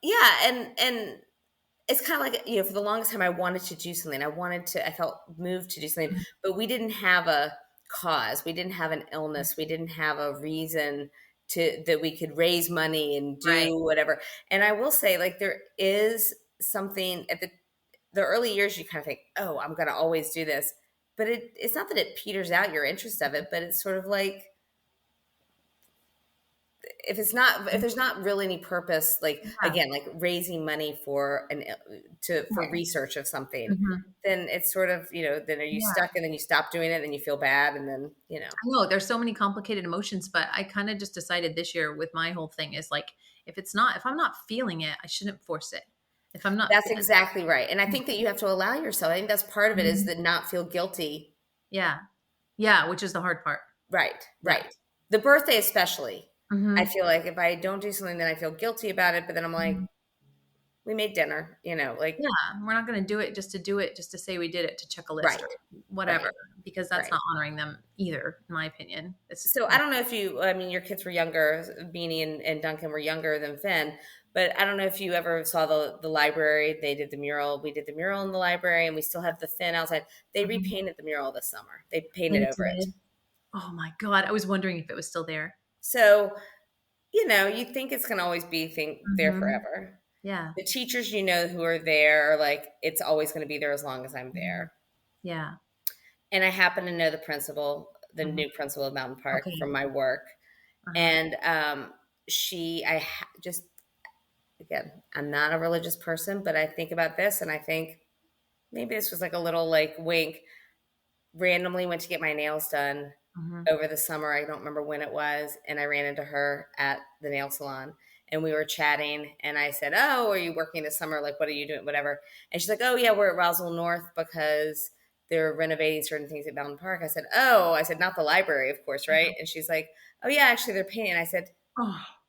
[SPEAKER 2] Yeah, and it's kind of like, for the longest time I wanted to do something. I felt moved to do something, but we didn't have a cause. We didn't have an illness. We didn't have a reason that we could raise money and
[SPEAKER 1] right.
[SPEAKER 2] do whatever. And I will say, like, there is something at the early years you kind of think, oh, I'm going to always do this. But it's not that it peters out your interest of it, but it's sort of like, if there's not really any purpose, like
[SPEAKER 1] Yeah,
[SPEAKER 2] again, like raising money for for
[SPEAKER 1] right.
[SPEAKER 2] research of something,
[SPEAKER 1] Mhm.
[SPEAKER 2] then it's sort of, then are you
[SPEAKER 1] Yeah.
[SPEAKER 2] stuck and then you stop doing it and you feel bad and then
[SPEAKER 1] I know there's so many complicated emotions, but I kind of just decided this year with my whole thing is like if I'm not feeling it, I shouldn't force it. If I'm not
[SPEAKER 2] that's
[SPEAKER 1] feeling
[SPEAKER 2] exactly right. And I think that you have to allow yourself. I think that's part of it, is
[SPEAKER 1] Mhm.
[SPEAKER 2] that not feel guilty.
[SPEAKER 1] Yeah. Yeah, which is the hard part.
[SPEAKER 2] Right,
[SPEAKER 1] Yeah.
[SPEAKER 2] right. The birthday especially. I
[SPEAKER 1] Mhm.
[SPEAKER 2] feel like if I don't do something, then I feel guilty about it. But then I'm like,
[SPEAKER 1] Mhm.
[SPEAKER 2] we made dinner, like,
[SPEAKER 1] Yeah, we're not gonna do it, just to say we did it to check a list
[SPEAKER 2] right,
[SPEAKER 1] or whatever,
[SPEAKER 2] right,
[SPEAKER 1] because that's
[SPEAKER 2] right.
[SPEAKER 1] not honoring them either, in my opinion. It's
[SPEAKER 2] So I don't know if I mean, your kids were younger, Beanie and Duncan were younger than Finn, but I don't know if you ever saw the library. They did the mural. We did the mural in the library, and we still have the Finn outside. They
[SPEAKER 1] Mhm.
[SPEAKER 2] repainted the mural this summer. They painted
[SPEAKER 1] They
[SPEAKER 2] over it.
[SPEAKER 1] did. Oh my god, I was wondering if it was still there.
[SPEAKER 2] So, you think it's going to always be there
[SPEAKER 1] Mhm.
[SPEAKER 2] forever.
[SPEAKER 1] Yeah.
[SPEAKER 2] The teachers, who are there, are like, it's always going to be there as long as I'm
[SPEAKER 1] Mhm.
[SPEAKER 2] there.
[SPEAKER 1] Yeah.
[SPEAKER 2] And I happen to know the
[SPEAKER 1] Mhm.
[SPEAKER 2] new principal of Mountain Park
[SPEAKER 1] Okay.
[SPEAKER 2] from my work.
[SPEAKER 1] Uh-huh.
[SPEAKER 2] And just, again, I'm not a religious person, but I think about this and I think maybe this was like a little like wink. Randomly went to get my nails done
[SPEAKER 1] Mhm.
[SPEAKER 2] over the summer. I don't remember when it was. And I ran into her at the nail salon and we were chatting. And I said, oh, are you working this summer? Like, what are you doing? Whatever. And she's like, oh, yeah, we're at Roswell North because they're renovating certain things at Mountain Park. I said, not the library, of course, right?
[SPEAKER 1] Mhm.
[SPEAKER 2] And she's like, oh, yeah, actually, they're painting.
[SPEAKER 1] Oh.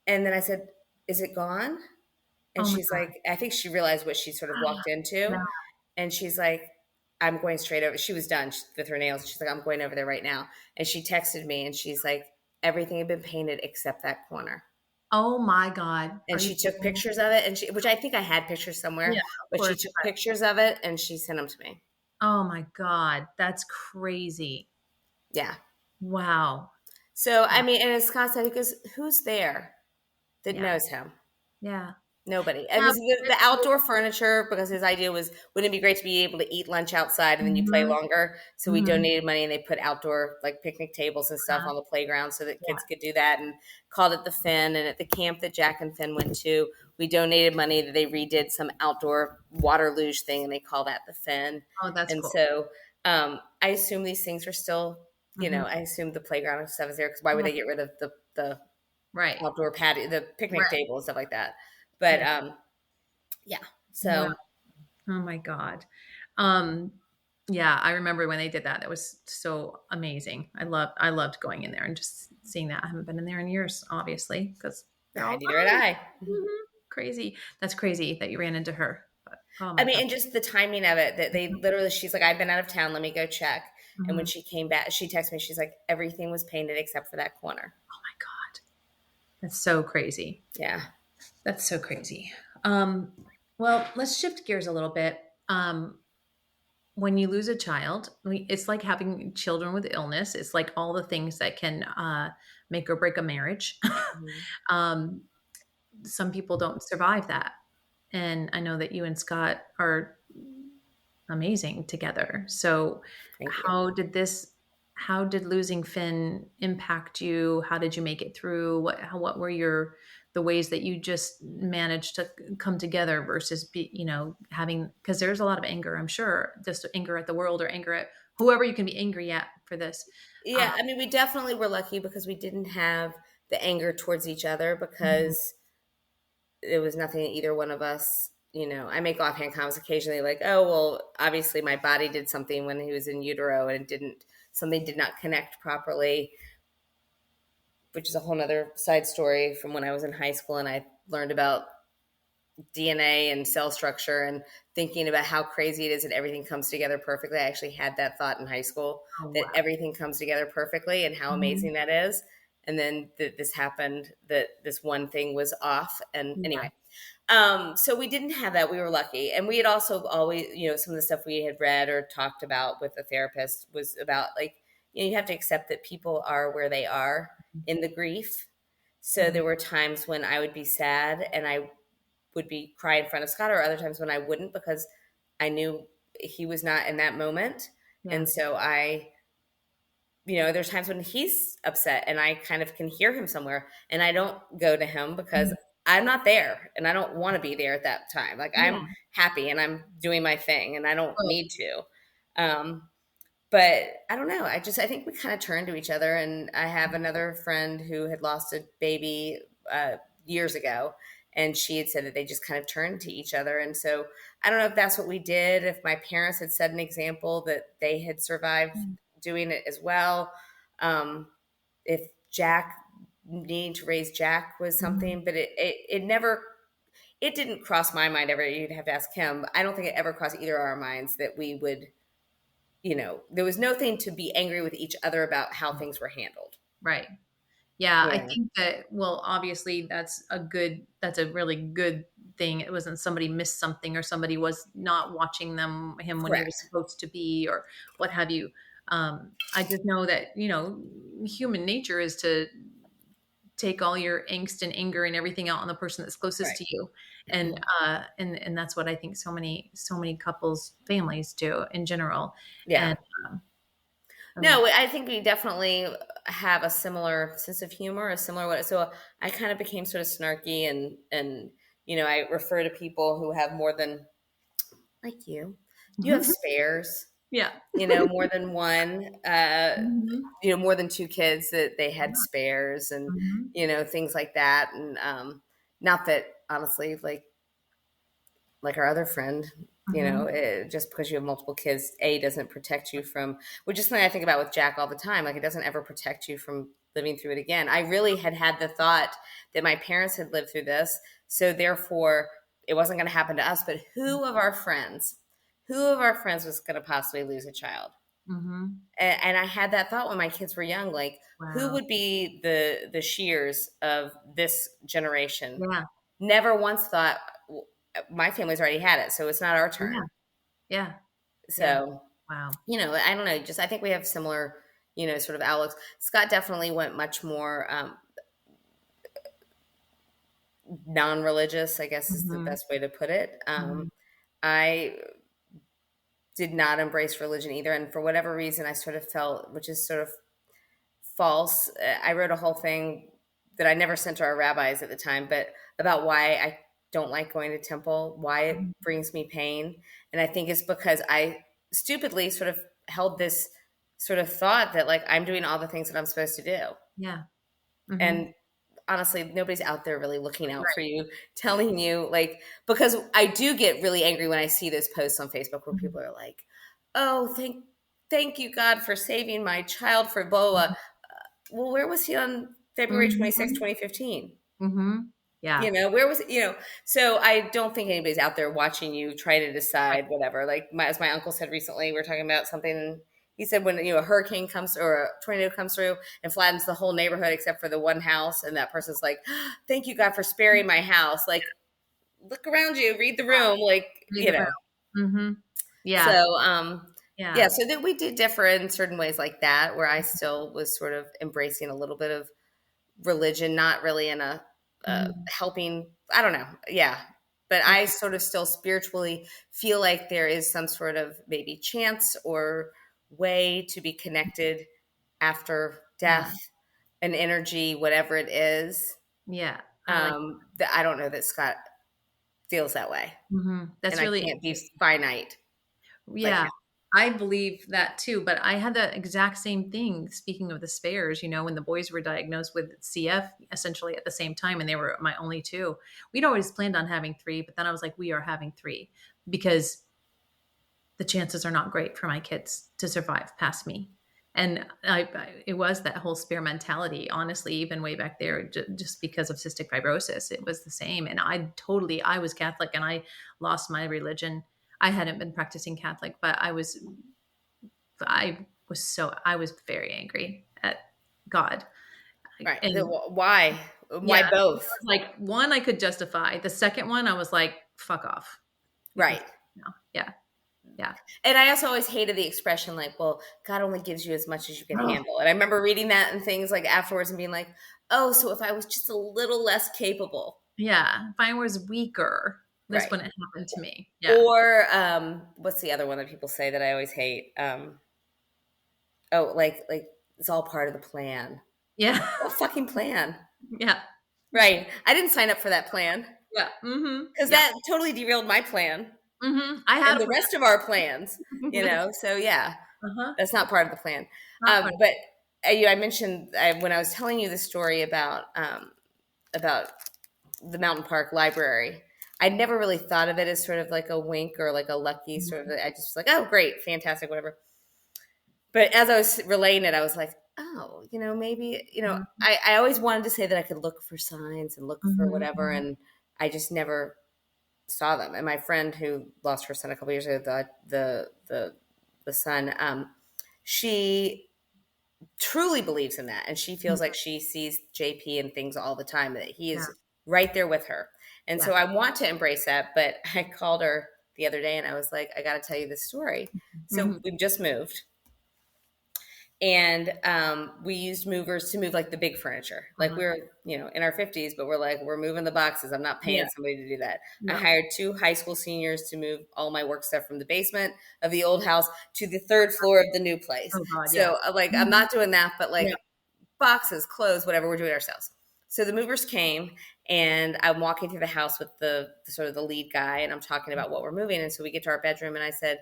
[SPEAKER 2] And then I said, is it gone? And
[SPEAKER 1] Oh my
[SPEAKER 2] she's
[SPEAKER 1] god.
[SPEAKER 2] like, I think she realized what she sort of walked into.
[SPEAKER 1] Yeah.
[SPEAKER 2] And she's like, I'm going straight over. She was done with her nails. She's like, I'm going over there right now. And she texted me and she's like, everything had been painted except that corner.
[SPEAKER 1] Oh my god.
[SPEAKER 2] And
[SPEAKER 1] Are you
[SPEAKER 2] she took
[SPEAKER 1] kidding me?
[SPEAKER 2] pictures of it, which I think I had pictures
[SPEAKER 1] Yeah,
[SPEAKER 2] somewhere,
[SPEAKER 1] of
[SPEAKER 2] but she
[SPEAKER 1] course,
[SPEAKER 2] took
[SPEAKER 1] but
[SPEAKER 2] pictures of it and she sent them to me.
[SPEAKER 1] oh my god, that's crazy.
[SPEAKER 2] Yeah.
[SPEAKER 1] Wow.
[SPEAKER 2] So, I
[SPEAKER 1] Wow.
[SPEAKER 2] mean, and as Scott said, he goes, who's there that
[SPEAKER 1] Yeah.
[SPEAKER 2] knows him?
[SPEAKER 1] Yeah.
[SPEAKER 2] Nobody. It
[SPEAKER 1] Yeah,
[SPEAKER 2] was the outdoor furniture, because his idea was, wouldn't it be great to be able to eat lunch outside and then you play
[SPEAKER 1] Mhm.
[SPEAKER 2] longer? So we
[SPEAKER 1] Mhm.
[SPEAKER 2] donated money and they put outdoor like picnic tables and stuff
[SPEAKER 1] Yeah.
[SPEAKER 2] on the playground so that
[SPEAKER 1] Yeah.
[SPEAKER 2] kids could do that, and called it the Finn. And at the camp that Jack and Finn went to, we donated money that they redid some outdoor water luge thing and they call that the Finn.
[SPEAKER 1] Oh, that's
[SPEAKER 2] And
[SPEAKER 1] cool.
[SPEAKER 2] so I assume these things are still,
[SPEAKER 1] Mhm.
[SPEAKER 2] I assume the playground and stuff is there, because why would
[SPEAKER 1] Yeah.
[SPEAKER 2] they get rid of the
[SPEAKER 1] Right.
[SPEAKER 2] outdoor patio, the picnic
[SPEAKER 1] Right.
[SPEAKER 2] table and stuff like that? But
[SPEAKER 1] Yeah.
[SPEAKER 2] yeah.
[SPEAKER 1] Wow.
[SPEAKER 2] So
[SPEAKER 1] Oh my god. Um, yeah, I remember when they did that. That was so amazing. I loved going in there and just seeing that. I haven't been in there in years, obviously, because they're all
[SPEAKER 2] neither had
[SPEAKER 1] gone.
[SPEAKER 2] I.
[SPEAKER 1] Mhm. Crazy. That's crazy that you ran into her. But oh
[SPEAKER 2] I
[SPEAKER 1] my
[SPEAKER 2] mean,
[SPEAKER 1] god.
[SPEAKER 2] and just the timing of it, that they
[SPEAKER 1] Mhm.
[SPEAKER 2] literally, she's like, I've been out of town, let me go check. And when
[SPEAKER 1] Mhm.
[SPEAKER 2] she came back, she texted me, she's like, everything was painted except for that corner.
[SPEAKER 1] Oh my god. That's so crazy.
[SPEAKER 2] Yeah.
[SPEAKER 1] That's so crazy. Um, well, let's shift gears a little bit. When you lose a child, it's like having children with illness. It's like all the things that can make or break a marriage.
[SPEAKER 2] Mhm.
[SPEAKER 1] um, some people don't survive that. And I know that you and Scott are amazing together. So,
[SPEAKER 2] Thank you.
[SPEAKER 1] how did losing Finn impact you? How did you make it through? What were the ways that you just managed to come together versus having, because there's a lot of anger, I'm sure, just anger at the world or anger at whoever you can be angry at for this. Um,
[SPEAKER 2] Yeah, I mean, we definitely were lucky because we didn't have the anger towards each other
[SPEAKER 1] mhm.
[SPEAKER 2] because it was nothing either one of us. I make offhand comments occasionally like, oh, well, obviously my body did something when he was in utero and something did not connect properly, which is a whole nother side story from when I was in high school and I learned about DNA and cell structure and thinking about how crazy it is that everything comes together perfectly. I actually had that thought in high school
[SPEAKER 1] Oh
[SPEAKER 2] that
[SPEAKER 1] wow.
[SPEAKER 2] everything comes together perfectly and how
[SPEAKER 1] Mhm.
[SPEAKER 2] amazing that is. And then this happened that this one thing was off. And
[SPEAKER 1] Yeah.
[SPEAKER 2] anyway, so we didn't have that. We were lucky. And we had also always, some of the stuff we had read or talked about with a therapist was about like, you have to accept that people are where they are in the grief. So
[SPEAKER 1] Mhm.
[SPEAKER 2] there were times when I would be sad and I would be cry in front of Scott, or other times when I wouldn't because I knew he was not in that moment.
[SPEAKER 1] Yeah.
[SPEAKER 2] And so there's times when he's upset and I kind of can hear him somewhere and I don't go to him because
[SPEAKER 1] Mhm.
[SPEAKER 2] I'm not there and I don't want to be there at that time. Like
[SPEAKER 1] Yeah.
[SPEAKER 2] I'm happy and I'm doing my thing and I don't
[SPEAKER 1] Well,
[SPEAKER 2] need to. Um, but I don't know. I think we kind of turned to each other. And I have another friend who had lost a baby years ago, and she had said that they just kind of turned to each other. And so I don't know if that's what we did. If my parents had set an example that they had survived doing it as well. Um, if Jack needing to raise Jack was
[SPEAKER 1] mhm.
[SPEAKER 2] something, but it never it didn't cross my mind ever. You'd have to ask him. I don't think it ever crossed either of our minds that we would there was nothing to be angry with each other about how things were handled.
[SPEAKER 1] Right. Yeah, I
[SPEAKER 2] Yeah.
[SPEAKER 1] think that, well, obviously that's a really good thing. It wasn't somebody missed something or somebody was not watching him when he was
[SPEAKER 2] Correct.
[SPEAKER 1] supposed to be or what have you. I just know that, human nature is to take all your angst and anger and everything out on the person that's closest
[SPEAKER 2] Right.
[SPEAKER 1] to you. And that's what I think so many couples, families do in general. And
[SPEAKER 2] Yeah.
[SPEAKER 1] um, um,
[SPEAKER 2] No, I think we definitely have a similar sense of humor, a similar way. So I kind of became sort of snarky and I refer to people who have more than like you have spares,
[SPEAKER 1] yeah.
[SPEAKER 2] more than one,
[SPEAKER 1] Mhm.
[SPEAKER 2] more than two kids that they had spares and,
[SPEAKER 1] Mhm.
[SPEAKER 2] things like that. And not that honestly, like our other friend,
[SPEAKER 1] Mhm.
[SPEAKER 2] just because you have multiple kids, doesn't protect you from, which is something I think about with Jack all the time. Like it doesn't ever protect you from living through it again. I really had the thought that my parents had lived through this. So therefore it wasn't going to happen to us, but who of our friends was going to possibly lose a child?
[SPEAKER 1] Mhm.
[SPEAKER 2] And I had that thought when my kids were young, like who
[SPEAKER 1] Wow.
[SPEAKER 2] would be the shears of this generation?
[SPEAKER 1] Yeah.
[SPEAKER 2] Never once thought my family's already had it, so it's not our
[SPEAKER 1] Yeah.
[SPEAKER 2] turn.
[SPEAKER 1] Yeah. Yeah.
[SPEAKER 2] So,
[SPEAKER 1] Wow.
[SPEAKER 2] I don't know, just I think we have similar, sort of outlooks. Scott definitely went much more non-religious, I guess is the
[SPEAKER 1] Mhm.
[SPEAKER 2] best way to put it.
[SPEAKER 1] Mhm.
[SPEAKER 2] I did not embrace religion either, and for whatever reason, I sort of felt, which is sort of false. I wrote a whole thing that I never sent to our rabbis at the time, but about why I don't like going to temple, why it
[SPEAKER 1] Mhm.
[SPEAKER 2] brings me pain. And I think it's because I stupidly sort of held this sort of thought that like I'm doing all the things that I'm supposed to do.
[SPEAKER 1] Yeah. Mhm.
[SPEAKER 2] And honestly, nobody's out there really looking out for
[SPEAKER 1] Right.
[SPEAKER 2] you, telling you like, because I do get really angry when I see those posts on Facebook where
[SPEAKER 1] Mhm.
[SPEAKER 2] people are like, oh, thank you God for saving my child for Boa. Well, where was he on February 26,
[SPEAKER 1] Mhm.
[SPEAKER 2] 2015?
[SPEAKER 1] Mhm. Yeah.
[SPEAKER 2] Where was, so I don't think anybody's out there watching you try to
[SPEAKER 1] Right.
[SPEAKER 2] decide whatever. Like as my uncle said recently, we are talking about something. He said when a hurricane comes or a tornado comes through and flattens the whole neighborhood except for the one house, and that person's like, "Thank you God for sparing my house." Like, look around you, read the room, like
[SPEAKER 1] Read the room. Mm-hmm. Yeah.
[SPEAKER 2] So
[SPEAKER 1] Yeah.
[SPEAKER 2] yeah, so that we did differ in certain ways like that, where I still was sort of embracing a little bit of religion, not really in a
[SPEAKER 1] Mm-hmm.
[SPEAKER 2] helping. I don't know. Yeah. But
[SPEAKER 1] Yeah.
[SPEAKER 2] I sort of still spiritually feel like there is some sort of maybe chance or way to be connected after
[SPEAKER 1] Yeah.
[SPEAKER 2] death, an energy, whatever it is.
[SPEAKER 1] Yeah. I like.
[SPEAKER 2] That I don't know that Scott feels that way,
[SPEAKER 1] That's
[SPEAKER 2] and I
[SPEAKER 1] really
[SPEAKER 2] can't be
[SPEAKER 1] interesting.
[SPEAKER 2] finite like
[SPEAKER 1] Yeah,
[SPEAKER 2] him.
[SPEAKER 1] I believe that too. But I had the exact same thing. Speaking of the spares, when the boys were diagnosed with CF essentially at the same time, and they were my only two. We'd always planned on having three, but then I was like, we are having three because the chances are not great for my kids to survive past me. And it was that whole spare mentality, honestly, even way back there, just because of cystic fibrosis, it was the same. And I was Catholic and I lost my religion. I hadn't been practicing Catholic, but I was very angry at God.
[SPEAKER 2] Right.
[SPEAKER 1] And
[SPEAKER 2] Why? Why
[SPEAKER 1] yeah,
[SPEAKER 2] both?
[SPEAKER 1] like one I could justify. The second one, I was like, fuck off. You can,
[SPEAKER 2] Right.
[SPEAKER 1] yeah, yeah.
[SPEAKER 2] And I also always hated the expression like, well, God only gives you as much as you can handle. And I remember reading that and things like afterwards and being like, oh, so if I was just a little less capable.
[SPEAKER 1] Yeah, if I was weaker, this
[SPEAKER 2] Right.
[SPEAKER 1] wouldn't happen to me. Yeah.
[SPEAKER 2] Or what's the other one that people say that I always hate? Oh, like it's all part of the plan.
[SPEAKER 1] Yeah.
[SPEAKER 2] What fucking plan?
[SPEAKER 1] Yeah.
[SPEAKER 2] Right. I didn't sign up for that plan
[SPEAKER 1] Yeah. Mhm.
[SPEAKER 2] because
[SPEAKER 1] Yeah.
[SPEAKER 2] that totally derailed my plan
[SPEAKER 1] I had
[SPEAKER 2] and
[SPEAKER 1] a
[SPEAKER 2] the rest of our plans,
[SPEAKER 1] plan.
[SPEAKER 2] So yeah.
[SPEAKER 1] Uh-huh.
[SPEAKER 2] That's not part of the plan.
[SPEAKER 1] Not part
[SPEAKER 2] But I mentioned when I was telling you the story about the Mountain Park Library. I'd never really thought of it as sort of like a wink or like a lucky
[SPEAKER 1] of
[SPEAKER 2] sort of. I just was like, oh, great, fantastic, whatever. But as I was relaying it, I was like, oh, maybe,
[SPEAKER 1] Mhm.
[SPEAKER 2] I always wanted to say that I could look for signs and look for
[SPEAKER 1] Mhm.
[SPEAKER 2] whatever,
[SPEAKER 1] Mhm.
[SPEAKER 2] and I just never saw them. And my friend who lost her son a couple years ago, the son, she truly believes in that, and she feels like
[SPEAKER 1] Mhm.
[SPEAKER 2] she sees JP and things all the time, that he
[SPEAKER 1] Yeah.
[SPEAKER 2] is right there with her. And
[SPEAKER 1] Yeah.
[SPEAKER 2] so I want to embrace that, but I called her the other day and I was like, I got to tell you this story. So
[SPEAKER 1] Mhm.
[SPEAKER 2] we've just moved, and we used movers to move like the big furniture. Like
[SPEAKER 1] Uh-huh.
[SPEAKER 2] we're in our 50s, but we're like, we're moving the boxes. I'm not paying
[SPEAKER 1] Yeah.
[SPEAKER 2] somebody to do that. I
[SPEAKER 1] No.
[SPEAKER 2] hired two high school seniors to move all my work stuff from the basement of the old house to the third floor of the new place.
[SPEAKER 1] Oh god, yeah.
[SPEAKER 2] So like, I'm
[SPEAKER 1] Mhm.
[SPEAKER 2] not doing that, but
[SPEAKER 1] Yeah.
[SPEAKER 2] like boxes, clothes, whatever, we're doing ourselves. So the movers came, and I'm walking through the house with the sort of the lead guy, and I'm talking about what we're moving. And so we get to our bedroom, and I said,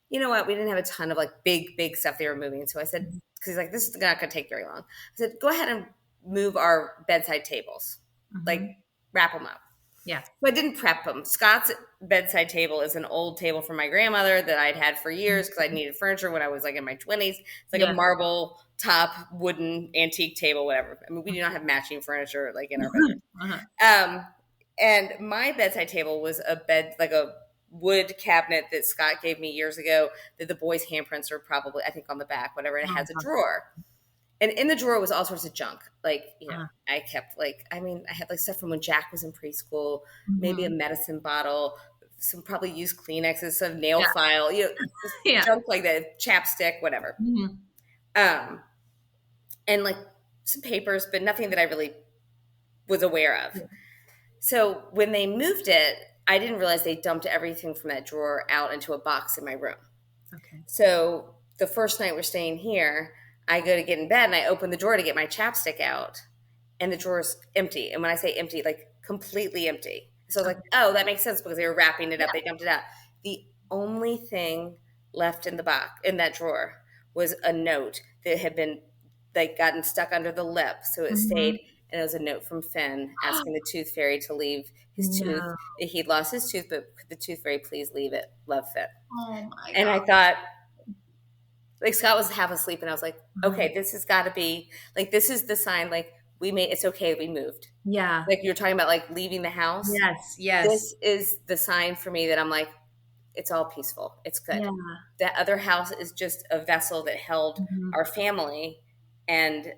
[SPEAKER 2] you know what? We didn't have a ton of like big stuff they were moving. So I said,
[SPEAKER 1] Mhm.
[SPEAKER 2] because he's like, this is not going to take very long. I said, go ahead and move our bedside tables, like
[SPEAKER 1] Mhm.
[SPEAKER 2] wrap them up.
[SPEAKER 1] Yeah.
[SPEAKER 2] So I didn't prep them. Scott's bedside table is an old table from my grandmother that I'd had for years because I
[SPEAKER 1] Mhm.
[SPEAKER 2] needed furniture when I was like in my 20s. It's like a
[SPEAKER 1] Yeah.
[SPEAKER 2] marble top, wooden antique table, whatever. I mean, we do not have matching furniture like in our bedroom.
[SPEAKER 1] Uh-huh.
[SPEAKER 2] Um, and my bedside table was a bed, like a wood cabinet that Scott gave me years ago that the boys' handprints are probably, I think, on the back, whatever. And it
[SPEAKER 1] Oh
[SPEAKER 2] has a
[SPEAKER 1] god.
[SPEAKER 2] drawer. And in the drawer was all sorts of junk. Like,
[SPEAKER 1] Uh-huh.
[SPEAKER 2] I kept like, I had like stuff from when Jack was in preschool, maybe a
[SPEAKER 1] Mhm.
[SPEAKER 2] medicine bottle, some probably used Kleenexes, some nail
[SPEAKER 1] Yeah.
[SPEAKER 2] file, just
[SPEAKER 1] Yeah.
[SPEAKER 2] junk like that, chapstick, whatever.
[SPEAKER 1] Mhm.
[SPEAKER 2] Um, and like some papers, but nothing that I really was aware of.
[SPEAKER 1] Yeah.
[SPEAKER 2] So when they moved it, I didn't realize they dumped everything from that drawer out into a box in my room.
[SPEAKER 1] Okay.
[SPEAKER 2] So the first night we're staying here, I go to get in bed and I open the drawer to get my chapstick out, and the drawer's empty. And when I say empty, like completely empty. So I was like,
[SPEAKER 1] Okay.
[SPEAKER 2] oh, that makes sense because they were wrapping it up.
[SPEAKER 1] Yeah.
[SPEAKER 2] They dumped it out. The only thing left in the box in that drawer was a note that had been like gotten stuck under the lip, so it
[SPEAKER 1] Mhm.
[SPEAKER 2] stayed. And it was a note from Finn asking the tooth fairy to leave his tooth.
[SPEAKER 1] No.
[SPEAKER 2] He'd lost his tooth, but could the tooth fairy please leave it? Love, Finn.
[SPEAKER 1] Oh my
[SPEAKER 2] And I
[SPEAKER 1] god.
[SPEAKER 2] thought, like, Scott was half asleep, and I was like,
[SPEAKER 1] Mhm.
[SPEAKER 2] okay, this has got to be like, this is the sign. Like, we made it's okay. We moved.
[SPEAKER 1] Yeah.
[SPEAKER 2] Like, you're talking about like leaving the house.
[SPEAKER 1] Yes, yes.
[SPEAKER 2] This is the sign for me that I'm like, it's all peaceful. It's good.
[SPEAKER 1] Yeah.
[SPEAKER 2] That other house is just a vessel that held
[SPEAKER 1] Mhm.
[SPEAKER 2] our family, and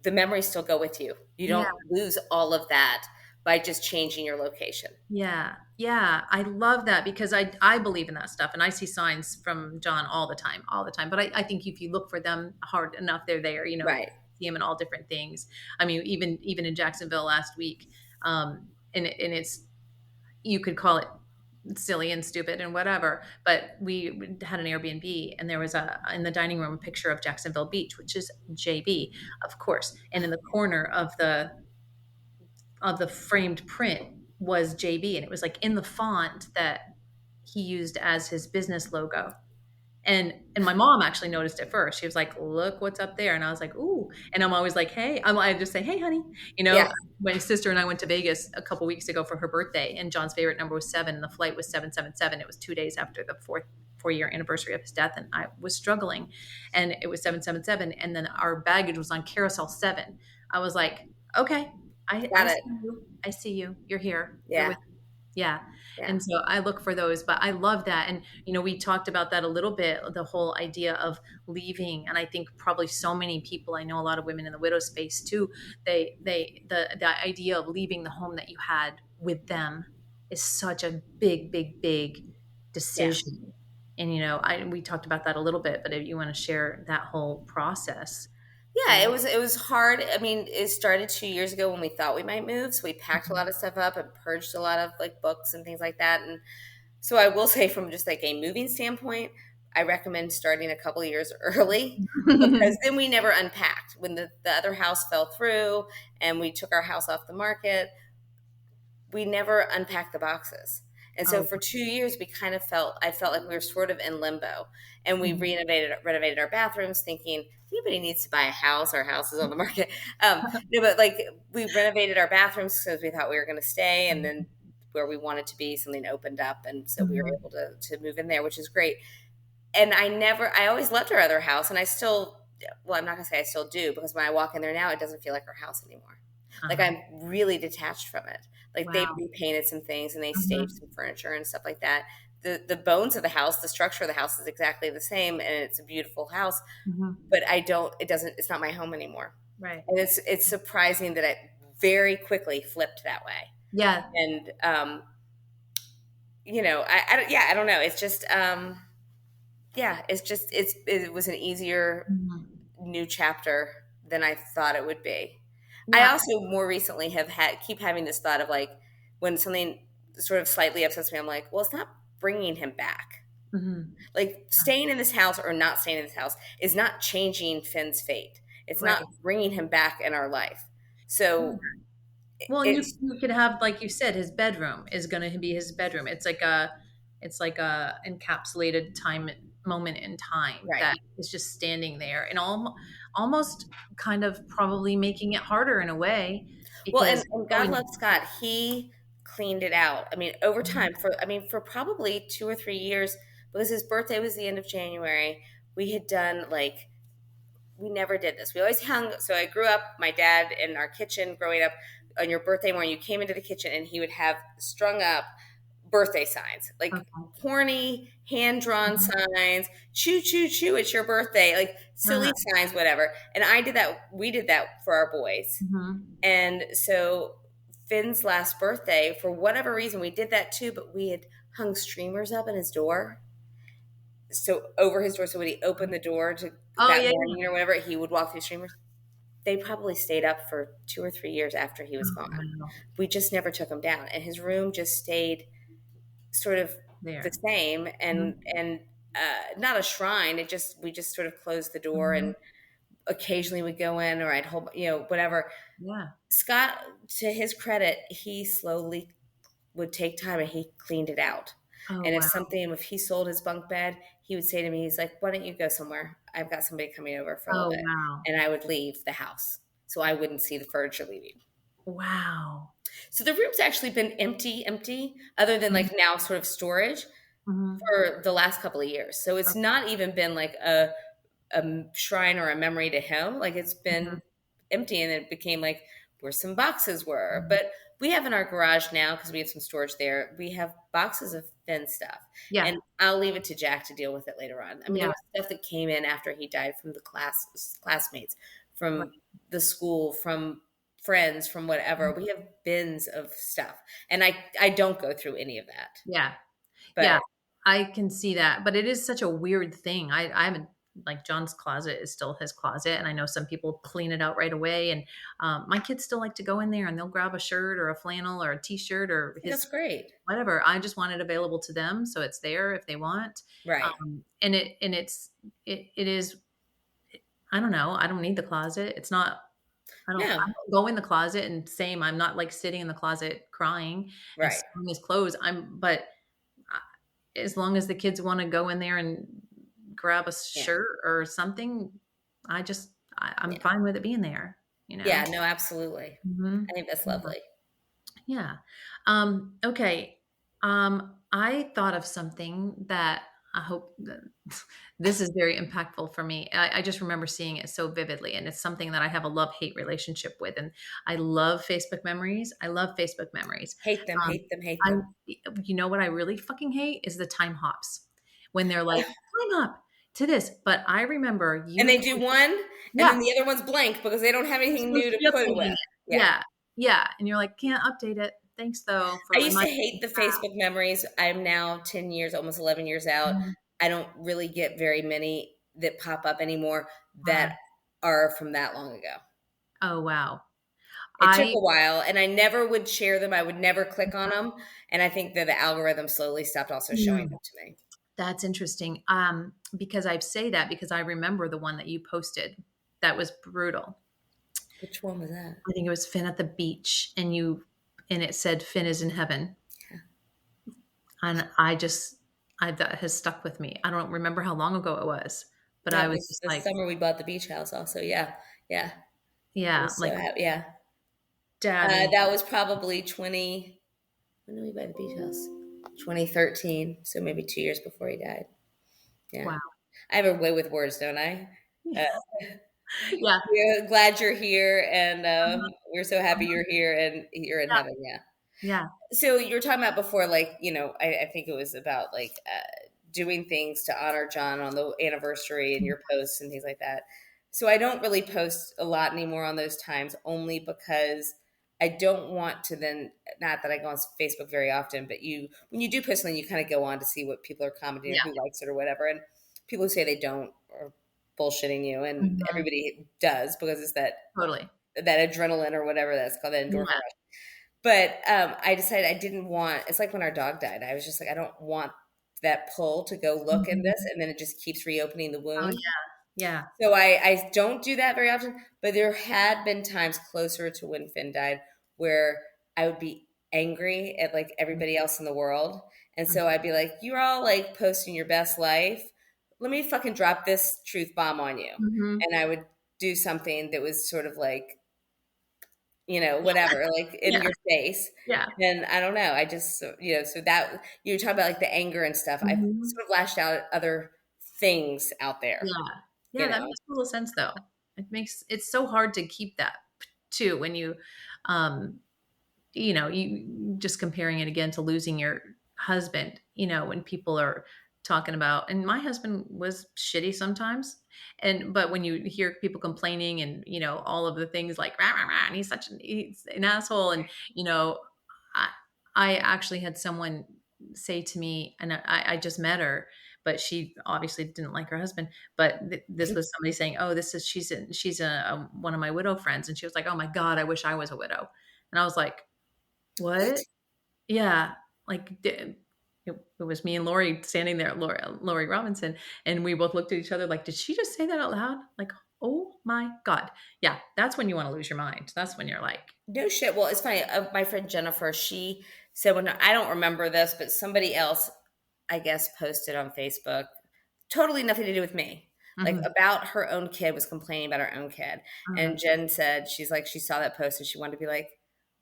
[SPEAKER 2] the memories still go with you. You
[SPEAKER 1] Yeah.
[SPEAKER 2] don't lose all of that by just changing your location.
[SPEAKER 1] Yeah. Yeah. I love that because I believe in that stuff and I see signs from John all the time, all the time. But I think if you look for them hard enough, they're there,
[SPEAKER 2] Right.
[SPEAKER 1] see them in all different things. I mean, even in Jacksonville last week, and it's you could call it silly and stupid and whatever, but we had an Airbnb and there was a in the dining room a picture of Jacksonville Beach, which is JB, of course. And in the corner of the framed print was JB, and it was like in the font that he used as his business logo. And my mom actually noticed it first. She was like, "Look what's up there," and I was like, "Ooh!" And I'm always like, "Hey," I just say, "Hey, honey." You know,
[SPEAKER 2] Yeah.
[SPEAKER 1] my sister and I went to Vegas a couple weeks ago for her birthday, and John's favorite number was seven, and the flight was 777. It was 2 days after the four-year anniversary of his death, and I was struggling, and it was 777, and then our baggage was on carousel seven. I was like, "Okay, I
[SPEAKER 2] Got
[SPEAKER 1] see
[SPEAKER 2] it.
[SPEAKER 1] you. I see you. You're here. You're
[SPEAKER 2] Yeah.
[SPEAKER 1] with." Yeah.
[SPEAKER 2] Yeah.
[SPEAKER 1] And so I look for those, but I love that. And, we talked about that a little bit, the whole idea of leaving. And I think probably so many people, I know a lot of women in the widow space too, the idea of leaving the home that you had with them is such a big, big, big
[SPEAKER 2] Yeah.
[SPEAKER 1] decision. And, we talked about that a little bit, but if you want to share that whole process.
[SPEAKER 2] Yeah,
[SPEAKER 1] Um,
[SPEAKER 2] it was hard. I mean, it started 2 years ago when we thought we might move, so we packed a lot of stuff up and purged a lot of like books and things like that. And so I will say, from just like a moving standpoint, I recommend starting a couple of years early, because then we never unpacked. When the other house fell through and we took our house off the market, we never unpacked the boxes. And so
[SPEAKER 1] oh,
[SPEAKER 2] for 2 years, I felt like we were sort of in limbo. And we
[SPEAKER 1] mhm.
[SPEAKER 2] renovated our bathrooms, thinking, if anybody needs to buy a house, our house is on the market. No, but like, we renovated our bathrooms because we thought we were going to stay, and then where we wanted to be, something opened up, and so we were
[SPEAKER 1] Mhm.
[SPEAKER 2] able to move in there, which is great. And I always loved our other house, and I still, well, I'm not gonna say I still do, because when I walk in there now, it doesn't feel like our house anymore. Like,
[SPEAKER 1] Uh-huh.
[SPEAKER 2] I'm really detached from it. Like, they
[SPEAKER 1] Wow.
[SPEAKER 2] repainted some things and they staged
[SPEAKER 1] Mhm.
[SPEAKER 2] some furniture and stuff like that. The bones of the house, the structure of the house is exactly the same, and it's a beautiful house,
[SPEAKER 1] Mhm.
[SPEAKER 2] but it's not my home anymore.
[SPEAKER 1] Right.
[SPEAKER 2] And it's surprising that it very quickly flipped that way.
[SPEAKER 1] Yeah.
[SPEAKER 2] And yeah, I don't know. It's just yeah, it was an easier
[SPEAKER 1] Mhm.
[SPEAKER 2] new chapter than I thought it would be. I
[SPEAKER 1] Yeah.
[SPEAKER 2] also more recently keep having this thought of like, when something sort of slightly upsets me, I'm like, well, it's not bringing him back.
[SPEAKER 1] Mhm.
[SPEAKER 2] Like, staying in this house or not staying in this house is not changing Finn's fate. It's not
[SPEAKER 1] Right.
[SPEAKER 2] bringing him back in our life.
[SPEAKER 1] Yeah.
[SPEAKER 2] So
[SPEAKER 1] Well, and you
[SPEAKER 2] it's
[SPEAKER 1] you could have, like you said, his bedroom is gonna be his bedroom. It's like a encapsulated moment in time
[SPEAKER 2] right.
[SPEAKER 1] that is just standing there and almost kind of probably making it harder in a way
[SPEAKER 2] Well,
[SPEAKER 1] because
[SPEAKER 2] and God
[SPEAKER 1] going.
[SPEAKER 2] love Scott. He cleaned it out. I mean, over time, for probably 2 or 3 years, because his birthday was the end of January, we had done like, we never did this. We always hung. So I grew up, my dad in our kitchen growing up. On your birthday morning, you came into the kitchen and he would have strung up birthday signs, like
[SPEAKER 1] Okay.
[SPEAKER 2] corny hand drawn
[SPEAKER 1] Mhm.
[SPEAKER 2] signs, choo choo choo, it's your birthday, like silly
[SPEAKER 1] Uh-huh.
[SPEAKER 2] signs, whatever. And I did that. We did that for our boys.
[SPEAKER 1] Mhm.
[SPEAKER 2] And so Finn's last birthday, for whatever reason, we did that too, but we had hung streamers up in his door. So over his door. So when he opened the door to
[SPEAKER 1] Oh,
[SPEAKER 2] that
[SPEAKER 1] yeah,
[SPEAKER 2] morning
[SPEAKER 1] yeah.
[SPEAKER 2] or whatever, he would walk through streamers. They probably stayed up for 2 or 3 years after he was
[SPEAKER 1] Oh,
[SPEAKER 2] gone.
[SPEAKER 1] wow.
[SPEAKER 2] We just never took him down. And his room just stayed sort of the
[SPEAKER 1] There.
[SPEAKER 2] same, and
[SPEAKER 1] Mhm.
[SPEAKER 2] not a shrine. We just sort of closed the door,
[SPEAKER 1] Mhm.
[SPEAKER 2] and occasionally we'd go in, or I'd hold, whatever.
[SPEAKER 1] Yeah.
[SPEAKER 2] Scott, to his credit, he slowly would take time and he cleaned it out.
[SPEAKER 1] Oh,
[SPEAKER 2] And
[SPEAKER 1] wow.
[SPEAKER 2] if he sold his bunk bed, he would say to me, he's like, why don't you go somewhere? I've got somebody coming over for a little
[SPEAKER 1] Oh,
[SPEAKER 2] bit.
[SPEAKER 1] wow.
[SPEAKER 2] And I would leave the house so I wouldn't see the furniture leaving.
[SPEAKER 1] Wow.
[SPEAKER 2] So the room's actually been empty, other than
[SPEAKER 1] Mhm.
[SPEAKER 2] like now sort of storage,
[SPEAKER 1] Mhm.
[SPEAKER 2] for the last couple of years. So it's
[SPEAKER 1] Okay.
[SPEAKER 2] not even been like a shrine or a memory to him. Like, it's
[SPEAKER 1] Mhm.
[SPEAKER 2] been empty, and it became like where some boxes were.
[SPEAKER 1] Mhm.
[SPEAKER 2] But we have in our garage now, because we have some storage there, we have boxes of Finn stuff.
[SPEAKER 1] Yeah.
[SPEAKER 2] And I'll leave it to Jack to deal with it later on. I mean, it
[SPEAKER 1] Yeah.
[SPEAKER 2] was stuff that came in after he died from the classmates,
[SPEAKER 1] Right.
[SPEAKER 2] from the school, from friends, from whatever.
[SPEAKER 1] Mhm.
[SPEAKER 2] We have bins of stuff. And I don't go through any of that.
[SPEAKER 1] Yeah. Yeah.
[SPEAKER 2] But
[SPEAKER 1] I can see that, but it is such a weird thing. I haven't like John's closet is still his closet, and I know some people clean it out right away. And my kids still like to go in there and they'll grab a shirt or a flannel or a t-shirt or
[SPEAKER 2] that's
[SPEAKER 1] his
[SPEAKER 2] great.
[SPEAKER 1] whatever. I just want it available to them, so it's there if they want.
[SPEAKER 2] Right.
[SPEAKER 1] It is. I don't know. I don't need the closet. It's not. I
[SPEAKER 2] No.
[SPEAKER 1] don't go in the closet and same. I'm not like sitting in the closet crying and
[SPEAKER 2] Right.
[SPEAKER 1] seeing his clothes. But as long as the kids want to go in there and grab a
[SPEAKER 2] Yeah.
[SPEAKER 1] shirt or something, I'm
[SPEAKER 2] Yeah.
[SPEAKER 1] fine with it being there, you know?
[SPEAKER 2] Yeah. No, absolutely.
[SPEAKER 1] Mhm.
[SPEAKER 2] I think that's
[SPEAKER 1] Yeah.
[SPEAKER 2] lovely.
[SPEAKER 1] Yeah. Okay. I thought of something that I hope that this is very impactful for me. I just remember seeing it so vividly, and it's something that I have a love-hate relationship with. And I love Facebook memories. I love Facebook memories.
[SPEAKER 2] Hate them,
[SPEAKER 1] Um,
[SPEAKER 2] hate them, hate
[SPEAKER 1] I,
[SPEAKER 2] them.
[SPEAKER 1] you know what I really fucking hate is the time hops when they're like time hop to this. But I remember
[SPEAKER 2] And
[SPEAKER 1] you,
[SPEAKER 2] they do one, and
[SPEAKER 1] yeah,
[SPEAKER 2] then the other one's blank because they don't have
[SPEAKER 1] you're
[SPEAKER 2] anything
[SPEAKER 1] supposed
[SPEAKER 2] new
[SPEAKER 1] to
[SPEAKER 2] to
[SPEAKER 1] be
[SPEAKER 2] put it
[SPEAKER 1] updating
[SPEAKER 2] with.
[SPEAKER 1] it.
[SPEAKER 2] Yeah.
[SPEAKER 1] Yeah, yeah, and you're like, can't update it. Thanks though for
[SPEAKER 2] I used to
[SPEAKER 1] reminding
[SPEAKER 2] hate
[SPEAKER 1] me.
[SPEAKER 2] the Facebook memories. I'm now 10 years, almost 11 years out.
[SPEAKER 1] Mhm.
[SPEAKER 2] I don't really get very many that pop up anymore that
[SPEAKER 1] Uh,
[SPEAKER 2] are from that long ago.
[SPEAKER 1] oh wow.
[SPEAKER 2] It took
[SPEAKER 1] I
[SPEAKER 2] a while, and I never would share them. I would never click on them. And I think that the algorithm slowly stopped also showing
[SPEAKER 1] mm,
[SPEAKER 2] them to me.
[SPEAKER 1] that's interesting. Because I say that because I remember the one that you posted. That was brutal.
[SPEAKER 2] Which one was that?
[SPEAKER 1] I think it was Finn at the beach, and it said Finn is in heaven, and that has stuck with me. I don't remember how long ago it was, but I
[SPEAKER 2] That
[SPEAKER 1] was
[SPEAKER 2] was
[SPEAKER 1] just
[SPEAKER 2] the
[SPEAKER 1] like,
[SPEAKER 2] summer we bought the beach house also. Yeah. Yeah. I
[SPEAKER 1] yeah,
[SPEAKER 2] was so
[SPEAKER 1] like
[SPEAKER 2] happy. Yeah.
[SPEAKER 1] daddy.
[SPEAKER 2] That was probably 20. When did we buy the beach house? 2013. So maybe 2 years before he died. Yeah.
[SPEAKER 1] Wow.
[SPEAKER 2] I have a way with words, don't I? Uh,
[SPEAKER 1] Yeah.
[SPEAKER 2] we're glad you're here, and
[SPEAKER 1] Uh-huh,
[SPEAKER 2] we're so happy
[SPEAKER 1] uh-huh.
[SPEAKER 2] you're here and you're in
[SPEAKER 1] Yeah.
[SPEAKER 2] heaven. Yeah.
[SPEAKER 1] Yeah.
[SPEAKER 2] So you were talking about before, like, I think it was about like doing things to honor John on the anniversary and your posts and things like that. So I don't really post a lot anymore on those times, only because I don't want to then, not that I go on Facebook very often, but when you do post something, you kind of go on to see what people are commenting or
[SPEAKER 1] Yeah.
[SPEAKER 2] who likes it or whatever. And people who say they don't are bullshitting you, and
[SPEAKER 1] Mhm.
[SPEAKER 2] everybody does, because it's
[SPEAKER 1] Totally.
[SPEAKER 2] that adrenaline or whatever that's called, that endorphin
[SPEAKER 1] Yeah.
[SPEAKER 2] rush. But I decided I didn't want. It's like when our dog died. I was just like, I don't want that pull to go look in this,
[SPEAKER 1] Mhm.
[SPEAKER 2] and then it just keeps reopening the
[SPEAKER 1] Oh,
[SPEAKER 2] wound.
[SPEAKER 1] yeah. Yeah.
[SPEAKER 2] So I don't do that very often. But there had been times closer to when Finn died where I would be angry at like everybody else in the world, and so I'd be like, "You're all like posting your best life. Let me fucking drop this truth bomb on you,"
[SPEAKER 1] Mhm.
[SPEAKER 2] and I would do something that was sort of like, whatever, like in
[SPEAKER 1] Yeah.
[SPEAKER 2] your face.
[SPEAKER 1] Yeah.
[SPEAKER 2] And I don't know. I just, so that you talk about like the anger and stuff. I've
[SPEAKER 1] Mhm.
[SPEAKER 2] sort of lashed out at other things out there,
[SPEAKER 1] Yeah.
[SPEAKER 2] you
[SPEAKER 1] Yeah, that
[SPEAKER 2] know?
[SPEAKER 1] makes total sense though. It's so hard to keep that too when um you just comparing it again to losing your husband, when people are talking about, and my husband was shitty sometimes. But when you hear people complaining and, all of the things like, rah, rah, rah, and he's an asshole. And, you know, I, I actually had someone say to me, and I just met her, but she obviously didn't like her husband. But this was somebody saying, "Oh, she's one of my widow friends," and she was like, "Oh my God, I wish I was a widow." And I was like,
[SPEAKER 2] What?
[SPEAKER 1] what? Yeah, like, it was me and Lori standing there, Lori Robinson, and we both looked at each other like, "Did she just say that out loud?" Like, "Oh my god." Yeah, that's when you wanna lose your mind. That's when you're like,
[SPEAKER 2] No shit. Well, it's funny. My friend Jennifer, she said, when I don't remember this, but somebody else, I guess, posted on Facebook, totally nothing to do with me, like
[SPEAKER 1] mhm,
[SPEAKER 2] about her own kid, was complaining about her own kid.
[SPEAKER 1] mhm,
[SPEAKER 2] And Jen said, she's like, she saw that post and she wanted to be like,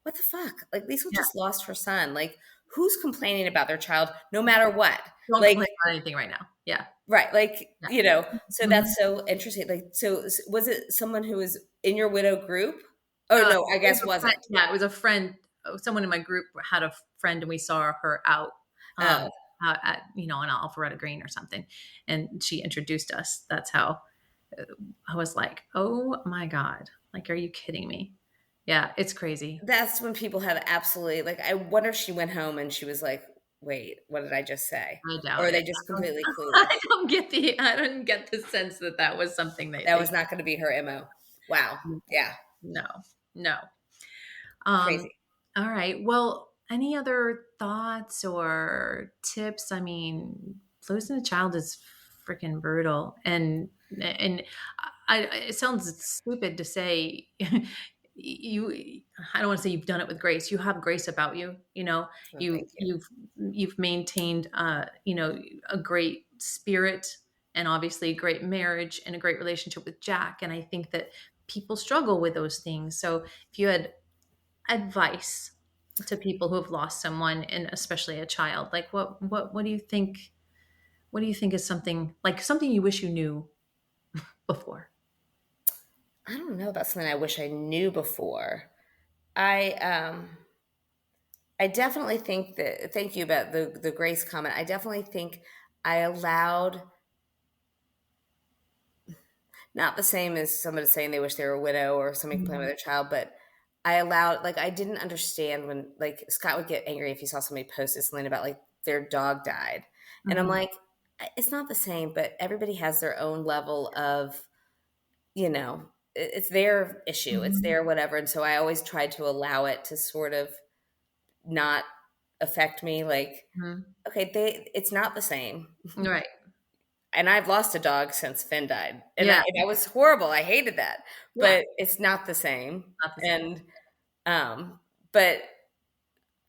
[SPEAKER 2] what the fuck? Like, Liesl
[SPEAKER 1] yeah,
[SPEAKER 2] just lost her son. Like, who's complaining about their child no matter what?
[SPEAKER 1] don't
[SPEAKER 2] Like,
[SPEAKER 1] complain about anything right now. Yeah,
[SPEAKER 2] right. Like,
[SPEAKER 1] yeah.
[SPEAKER 2] so
[SPEAKER 1] Mhm.
[SPEAKER 2] that's so interesting. Like, so was it someone who was in your widow group? Oh, no, I
[SPEAKER 1] It was
[SPEAKER 2] guess
[SPEAKER 1] a friend,
[SPEAKER 2] wasn't.
[SPEAKER 1] yeah, it was a friend, someone in my group had a friend and we saw her um,
[SPEAKER 2] Oh,
[SPEAKER 1] out at, on Alpharetta Green or something. And she introduced us. That's how I was like, oh my God. Like, are you kidding me? Yeah, it's crazy.
[SPEAKER 2] that's when people have absolutely like. I wonder if she went home and she was like, "Wait, what did I just say?"
[SPEAKER 1] I
[SPEAKER 2] Or
[SPEAKER 1] doubt
[SPEAKER 2] are they
[SPEAKER 1] it.
[SPEAKER 2] just completely clueless?
[SPEAKER 1] I don't get the sense that that was something
[SPEAKER 2] That
[SPEAKER 1] they
[SPEAKER 2] was not going to be her MO. Wow. Yeah.
[SPEAKER 1] no, no. Um,
[SPEAKER 2] Crazy.
[SPEAKER 1] all right. Well, any other thoughts or tips? I mean, losing a child is freaking brutal, and it sounds stupid to say. You, I don't want to say you've done it with grace. You have grace about you.
[SPEAKER 2] Oh,
[SPEAKER 1] You
[SPEAKER 2] thank you.
[SPEAKER 1] you've maintained a great spirit, and obviously a great marriage and a great relationship with Jack. And I think that people struggle with those things. So if you had advice to people who have lost someone, and especially a child, like what do you think, is something you wish you knew before?
[SPEAKER 2] I don't know about something I wish I knew before. I um I definitely think that thank you about the grace comment. I definitely think I allowed not the same as somebody saying they wish they were a widow or somebody complaining about
[SPEAKER 1] Mhm,
[SPEAKER 2] their child, but I allowed like I didn't understand when like Scott would get angry if he saw somebody posted something about like their dog died. And I'm
[SPEAKER 1] mhm,
[SPEAKER 2] like, it's not the same, but everybody has their own level of, you know, it's their issue, it's
[SPEAKER 1] mhm,
[SPEAKER 2] their whatever. And so I always tried to allow it to sort of not affect me. Like,
[SPEAKER 1] mhm.
[SPEAKER 2] okay, it's not the same.
[SPEAKER 1] Right.
[SPEAKER 2] And I've lost a dog since Finn died, and
[SPEAKER 1] Yeah.
[SPEAKER 2] that was horrible. I hated that,
[SPEAKER 1] Yeah.
[SPEAKER 2] but it's not the same.
[SPEAKER 1] Not the same.
[SPEAKER 2] And but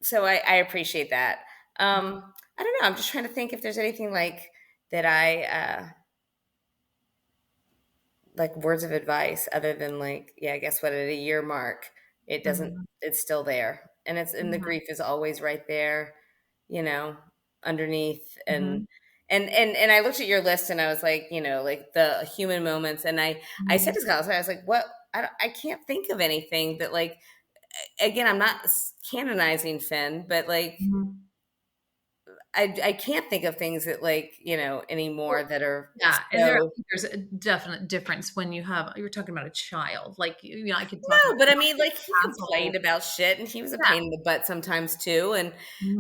[SPEAKER 2] so I appreciate that. I don't know. I'm just trying to think if there's anything like that like words of advice other than like, yeah, I guess what at a year mark, it doesn't,
[SPEAKER 1] Mhm,
[SPEAKER 2] it's still there. And the
[SPEAKER 1] mhm,
[SPEAKER 2] grief is always right there, you know, underneath.
[SPEAKER 1] mhm,
[SPEAKER 2] And I looked at your list and I was like, like the human moments. And I said
[SPEAKER 1] mhm,
[SPEAKER 2] to Scott, I was like, what? I can't think of anything that like, again, I'm not canonizing Finn, but like,
[SPEAKER 1] mhm.
[SPEAKER 2] I can't think of things that like, anymore
[SPEAKER 1] Well,
[SPEAKER 2] that are
[SPEAKER 1] yeah, and I
[SPEAKER 2] so.
[SPEAKER 1] think there's a definite difference when you're talking about a child. Like, I could talk
[SPEAKER 2] No,
[SPEAKER 1] about
[SPEAKER 2] but I mean, like he
[SPEAKER 1] asshole.
[SPEAKER 2] complained about shit, and he was a
[SPEAKER 1] Yeah.
[SPEAKER 2] pain in the butt sometimes too. And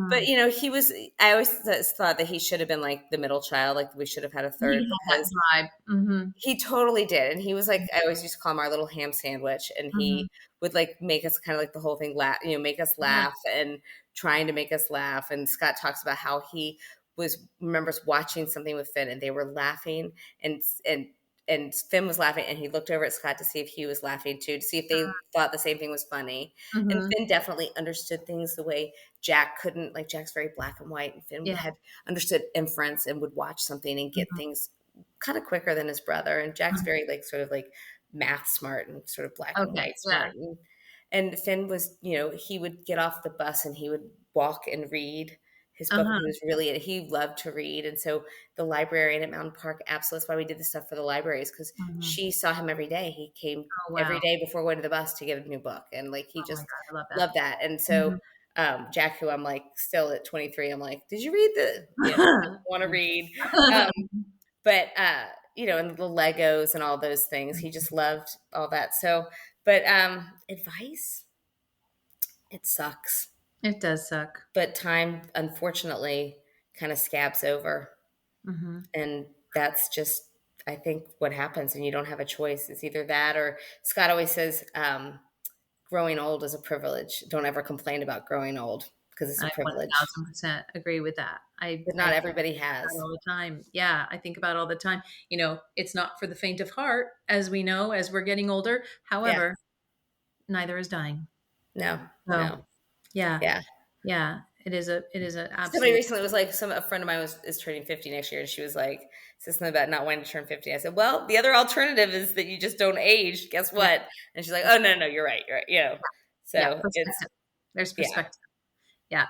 [SPEAKER 2] but
[SPEAKER 1] Mhm.
[SPEAKER 2] he was. I always thought that he should have been like the middle child, like we should have had a
[SPEAKER 1] He
[SPEAKER 2] third
[SPEAKER 1] had that
[SPEAKER 2] because
[SPEAKER 1] vibe. Mhm,
[SPEAKER 2] he totally did. And he was like, I always used to call him our little ham sandwich, and
[SPEAKER 1] mhm.
[SPEAKER 2] he would like make us kind of like the whole thing laugh, make us
[SPEAKER 1] Yeah.
[SPEAKER 2] laugh and trying to make us laugh. And Scott talks about how he remembers watching something with Finn, and they were laughing, and and and Finn was laughing, and he looked over at Scott to see if he was laughing too, to see if they thought the same thing was funny. And
[SPEAKER 1] Mhm.
[SPEAKER 2] Finn definitely understood things the way Jack couldn't. Like Jack's very black and white, and Finn
[SPEAKER 1] Yeah.
[SPEAKER 2] had understood inference and would watch something and get
[SPEAKER 1] Mhm,
[SPEAKER 2] things kind of quicker than his brother. And Jack's
[SPEAKER 1] mhm.
[SPEAKER 2] very like sort of like math smart and sort of black and
[SPEAKER 1] Okay,
[SPEAKER 2] white
[SPEAKER 1] yeah.
[SPEAKER 2] smart. And Finn was, he would get off the bus and he would walk and read his book. And
[SPEAKER 1] Uh-huh.
[SPEAKER 2] he loved to read. And so the librarian at Mountain Park, absolutely, that's why we did the stuff for the libraries, because
[SPEAKER 1] Mhm.
[SPEAKER 2] she saw him every day. He came
[SPEAKER 1] Oh,
[SPEAKER 2] every
[SPEAKER 1] wow.
[SPEAKER 2] day before going to the bus to get a new book. And like, he
[SPEAKER 1] Oh my
[SPEAKER 2] just
[SPEAKER 1] god, I love that.
[SPEAKER 2] loved that. And so,
[SPEAKER 1] Mhm.
[SPEAKER 2] Jack, who I'm like still at 23, I'm like, did you read want to read? Um, but and the Legos and all those things. He just loved all that. So, but advice, it sucks.
[SPEAKER 1] It does suck.
[SPEAKER 2] But time, unfortunately, kind of scabs over,
[SPEAKER 1] Mhm.
[SPEAKER 2] and that's just, I think, what happens, and you don't have a choice. It's either that or Scott always says, growing old is a privilege. Don't ever complain about growing old because it's a
[SPEAKER 1] I
[SPEAKER 2] privilege
[SPEAKER 1] 1000% agree with that.
[SPEAKER 2] that
[SPEAKER 1] I
[SPEAKER 2] not
[SPEAKER 1] think
[SPEAKER 2] everybody
[SPEAKER 1] about it
[SPEAKER 2] has.
[SPEAKER 1] all the time. Yeah, I think about it all the time. It's not for the faint of heart, as we know, as we're getting older.
[SPEAKER 2] Yeah.
[SPEAKER 1] However, neither is dying.
[SPEAKER 2] No.
[SPEAKER 1] So,
[SPEAKER 2] No.
[SPEAKER 1] yeah,
[SPEAKER 2] Yeah.
[SPEAKER 1] yeah, it is an
[SPEAKER 2] Somebody
[SPEAKER 1] absolute.
[SPEAKER 2] recently was like, a friend of mine is turning 50 next year, and she was like, said something about not wanting to turn 50. I said, well, the other alternative is that you just don't age. Guess
[SPEAKER 1] Yeah,
[SPEAKER 2] what? And she's like, oh, no, no, you're right. You're right.
[SPEAKER 1] yeah,
[SPEAKER 2] So it's,
[SPEAKER 1] perspective. There's
[SPEAKER 2] yeah.
[SPEAKER 1] perspective. Yeah,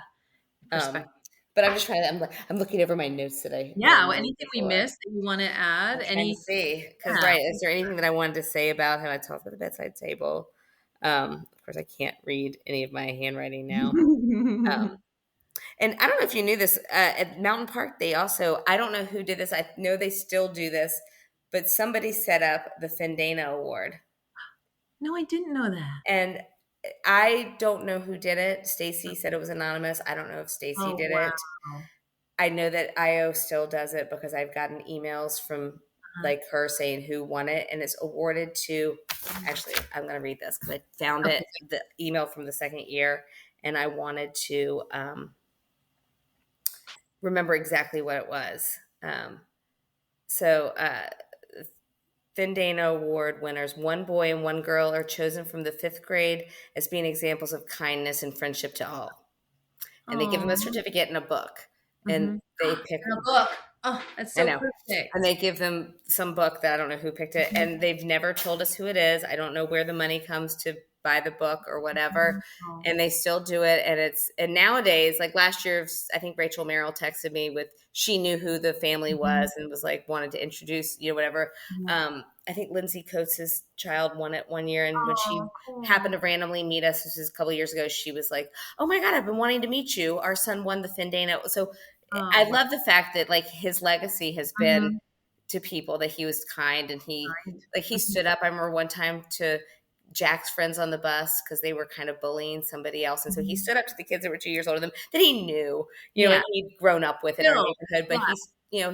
[SPEAKER 2] Um,
[SPEAKER 1] perspective.
[SPEAKER 2] but I'm just trying to, I'm looking over my notes that I
[SPEAKER 1] Yeah, well,
[SPEAKER 2] made
[SPEAKER 1] anything we
[SPEAKER 2] before.
[SPEAKER 1] missed that you want to add?
[SPEAKER 2] I'm trying to see, because,
[SPEAKER 1] Yeah.
[SPEAKER 2] right, is there anything that I wanted to say about him? I talked about the bedside table. Of course, I can't read any of my handwriting now. Um, and I don't know if you knew this, at Mountain Park, they also, I don't know who did this. I know they still do this, but somebody set up the Fendana Award.
[SPEAKER 1] No, I didn't know that.
[SPEAKER 2] And I don't know who did it. Stacy said it was anonymous. I don't know if Stacy
[SPEAKER 1] Oh,
[SPEAKER 2] did it.
[SPEAKER 1] wow.
[SPEAKER 2] I know that IO still does it because I've gotten emails from
[SPEAKER 1] Uh-huh.
[SPEAKER 2] like her saying who won it, and it's awarded to. Actually, I'm going to read this because I found
[SPEAKER 1] Okay.
[SPEAKER 2] it, the email from the second year, and I wanted to remember exactly what it was. So, Findano Award winners, one boy and one girl, are chosen from the fifth grade as being examples of kindness and friendship to all. And they give them a
[SPEAKER 1] Oh.
[SPEAKER 2] certificate and a book, and
[SPEAKER 1] Mhm.
[SPEAKER 2] they pick.
[SPEAKER 1] And a book. Oh, that's
[SPEAKER 2] I
[SPEAKER 1] so
[SPEAKER 2] know. And
[SPEAKER 1] perfect.
[SPEAKER 2] they give them some book that I don't know who picked it,
[SPEAKER 1] Mhm.
[SPEAKER 2] and they've never told us who it is. I don't know where the money comes to buy the book or whatever.
[SPEAKER 1] Oh.
[SPEAKER 2] And they still do it. And nowadays, like last year, I think Rachel Merrill texted me with, she knew who the family
[SPEAKER 1] Mhm.
[SPEAKER 2] was and was like, wanted to introduce, whatever.
[SPEAKER 1] Mhm.
[SPEAKER 2] I think Lindsay Coates' child won it one year. And when she
[SPEAKER 1] Oh, cool.
[SPEAKER 2] happened to randomly meet us, this is a couple years ago, she was like, "Oh my God, I've been wanting to meet you. Our son won the Findano." So I
[SPEAKER 1] Oh, wow.
[SPEAKER 2] love the fact that like his legacy has been
[SPEAKER 1] Mhm.
[SPEAKER 2] to people, that he was kind, and
[SPEAKER 1] Right.
[SPEAKER 2] he
[SPEAKER 1] Mhm.
[SPEAKER 2] stood up. I remember one time to Jack's friends on the bus because they were kind of bullying somebody else, and so he
[SPEAKER 1] Mhm.
[SPEAKER 2] stood up to the kids that were 2 years older than him that he knew,
[SPEAKER 1] Yeah.
[SPEAKER 2] and he'd grown up with in our
[SPEAKER 1] Still.
[SPEAKER 2] neighborhood. But
[SPEAKER 1] Yeah.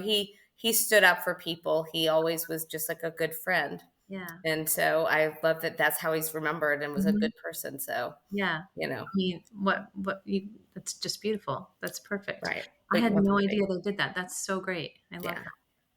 [SPEAKER 2] he stood up for people. He always was just like a good friend,
[SPEAKER 1] Yeah.
[SPEAKER 2] and so I love that that's how he's remembered and was a
[SPEAKER 1] Mhm.
[SPEAKER 2] good person. So
[SPEAKER 1] Yeah.
[SPEAKER 2] you know,
[SPEAKER 1] I mean, what you that's just beautiful. That's perfect.
[SPEAKER 2] right?
[SPEAKER 1] I
[SPEAKER 2] Like
[SPEAKER 1] had
[SPEAKER 2] once
[SPEAKER 1] no
[SPEAKER 2] in a
[SPEAKER 1] idea they did that. That's so great. I love
[SPEAKER 2] yeah.
[SPEAKER 1] that.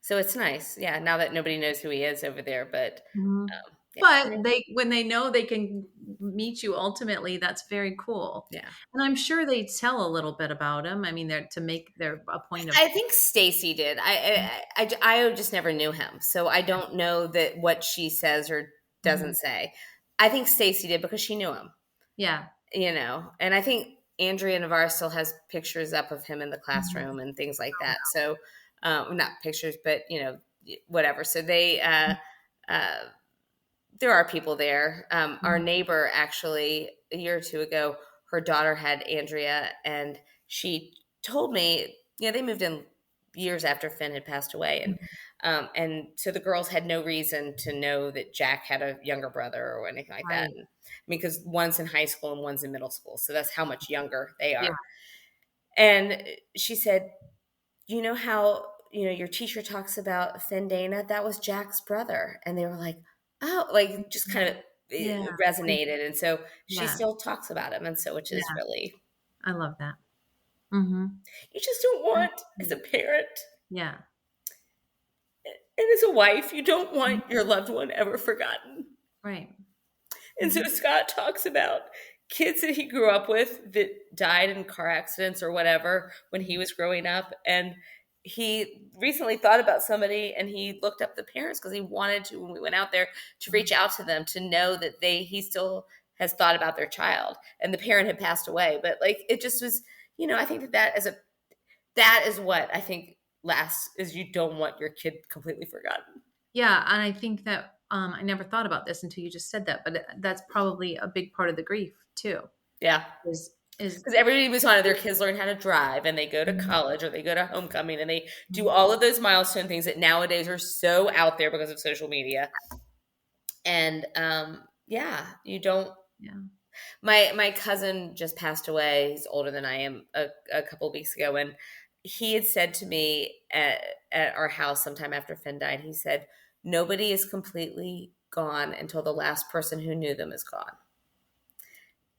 [SPEAKER 2] So it's nice, yeah. Now that nobody knows who he is over there, but
[SPEAKER 1] Mhm.
[SPEAKER 2] yeah,
[SPEAKER 1] But they when they know they can meet you ultimately, that's very cool.
[SPEAKER 2] yeah.
[SPEAKER 1] And I'm sure they tell a little bit about him. I mean, they're to make their a point of
[SPEAKER 2] I think Stacy did. I just never knew him, so I don't know that what she says or
[SPEAKER 1] Mhm.
[SPEAKER 2] doesn't say. I think Stacy did because she knew him,
[SPEAKER 1] Yeah.
[SPEAKER 2] and I think Andrea Navarre still has pictures up of him in the
[SPEAKER 1] Mhm.
[SPEAKER 2] classroom and things like
[SPEAKER 1] Oh,
[SPEAKER 2] that.
[SPEAKER 1] wow.
[SPEAKER 2] So, not pictures, but whatever. So uh, there are people there. Our
[SPEAKER 1] Mhm.
[SPEAKER 2] neighbor, actually, a year or two ago, her daughter had Andrea, and she told me, they moved in years after Finn had passed away,
[SPEAKER 1] Mhm.
[SPEAKER 2] and so the girls had no reason to know that Jack had a younger brother or anything like that.
[SPEAKER 1] Right.
[SPEAKER 2] And, I mean, because one's in high school and one's in middle school, so that's how much younger they
[SPEAKER 1] Yeah.
[SPEAKER 2] are. And she said, "You know how your teacher talks about Fendana? That was Jack's brother." And they were like, "Oh," like just kind of
[SPEAKER 1] Yeah.
[SPEAKER 2] it resonated. And so she
[SPEAKER 1] Yeah.
[SPEAKER 2] still talks about him, and so which is
[SPEAKER 1] Yeah.
[SPEAKER 2] really,
[SPEAKER 1] I love that. Mhm.
[SPEAKER 2] you just don't want, as a parent
[SPEAKER 1] Yeah.
[SPEAKER 2] and as a wife, you don't
[SPEAKER 1] Mhm.
[SPEAKER 2] want your loved one ever forgotten.
[SPEAKER 1] Right.
[SPEAKER 2] And so
[SPEAKER 1] Mhm.
[SPEAKER 2] Scott talks about kids that he grew up with that died in car accidents or whatever when he was growing up. And he recently thought about somebody, and he looked up the parents because he wanted to, when we went out there, to reach
[SPEAKER 1] Mhm.
[SPEAKER 2] out to them to know that he still has thought about their child. And the parent had passed away. But like, it just was, I think that is what I think lasts, is you don't want your kid completely forgotten.
[SPEAKER 1] Yeah, and I think that, I never thought about this until you just said that, but that's probably a big part of the grief too,
[SPEAKER 2] Yeah.
[SPEAKER 1] is
[SPEAKER 2] Because everybody moves on, and their kids learn how to drive, and they go to
[SPEAKER 1] Mhm.
[SPEAKER 2] college or they go to homecoming, and they do
[SPEAKER 1] Mhm.
[SPEAKER 2] all of those milestone things that nowadays are so out there because of social media. And yeah, you don't.
[SPEAKER 1] Yeah.
[SPEAKER 2] My cousin just passed away. He's older than I am, a couple of weeks ago, and he had said to me at our house sometime after Finn died, he said, "Nobody is completely gone until the last person who knew them is gone."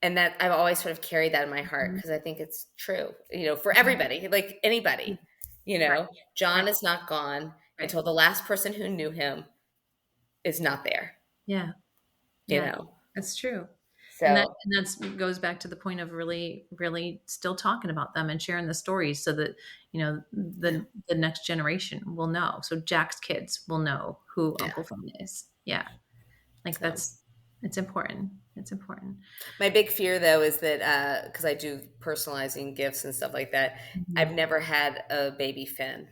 [SPEAKER 2] And that I've always sort of carried that in my heart
[SPEAKER 1] Mhm.
[SPEAKER 2] because I think it's true, for
[SPEAKER 1] Mhm.
[SPEAKER 2] everybody, like anybody,
[SPEAKER 1] Right, right,
[SPEAKER 2] John is not gone
[SPEAKER 1] right.
[SPEAKER 2] until the last person who knew him is not there,
[SPEAKER 1] Yeah,
[SPEAKER 2] you
[SPEAKER 1] yeah,
[SPEAKER 2] know?
[SPEAKER 1] that's true. And
[SPEAKER 2] So,
[SPEAKER 1] that's goes back to the point of really, really still talking about them and sharing the stories so that,
[SPEAKER 2] yeah,
[SPEAKER 1] the next generation will know. So Jack's kids will know who
[SPEAKER 2] yeah.
[SPEAKER 1] Uncle Finn is. Yeah. Like
[SPEAKER 2] So
[SPEAKER 1] it's important. It's important.
[SPEAKER 2] my big fear though is that, because I do personalizing gifts and stuff like that, I've
[SPEAKER 1] Mhm.
[SPEAKER 2] never had a baby Finn.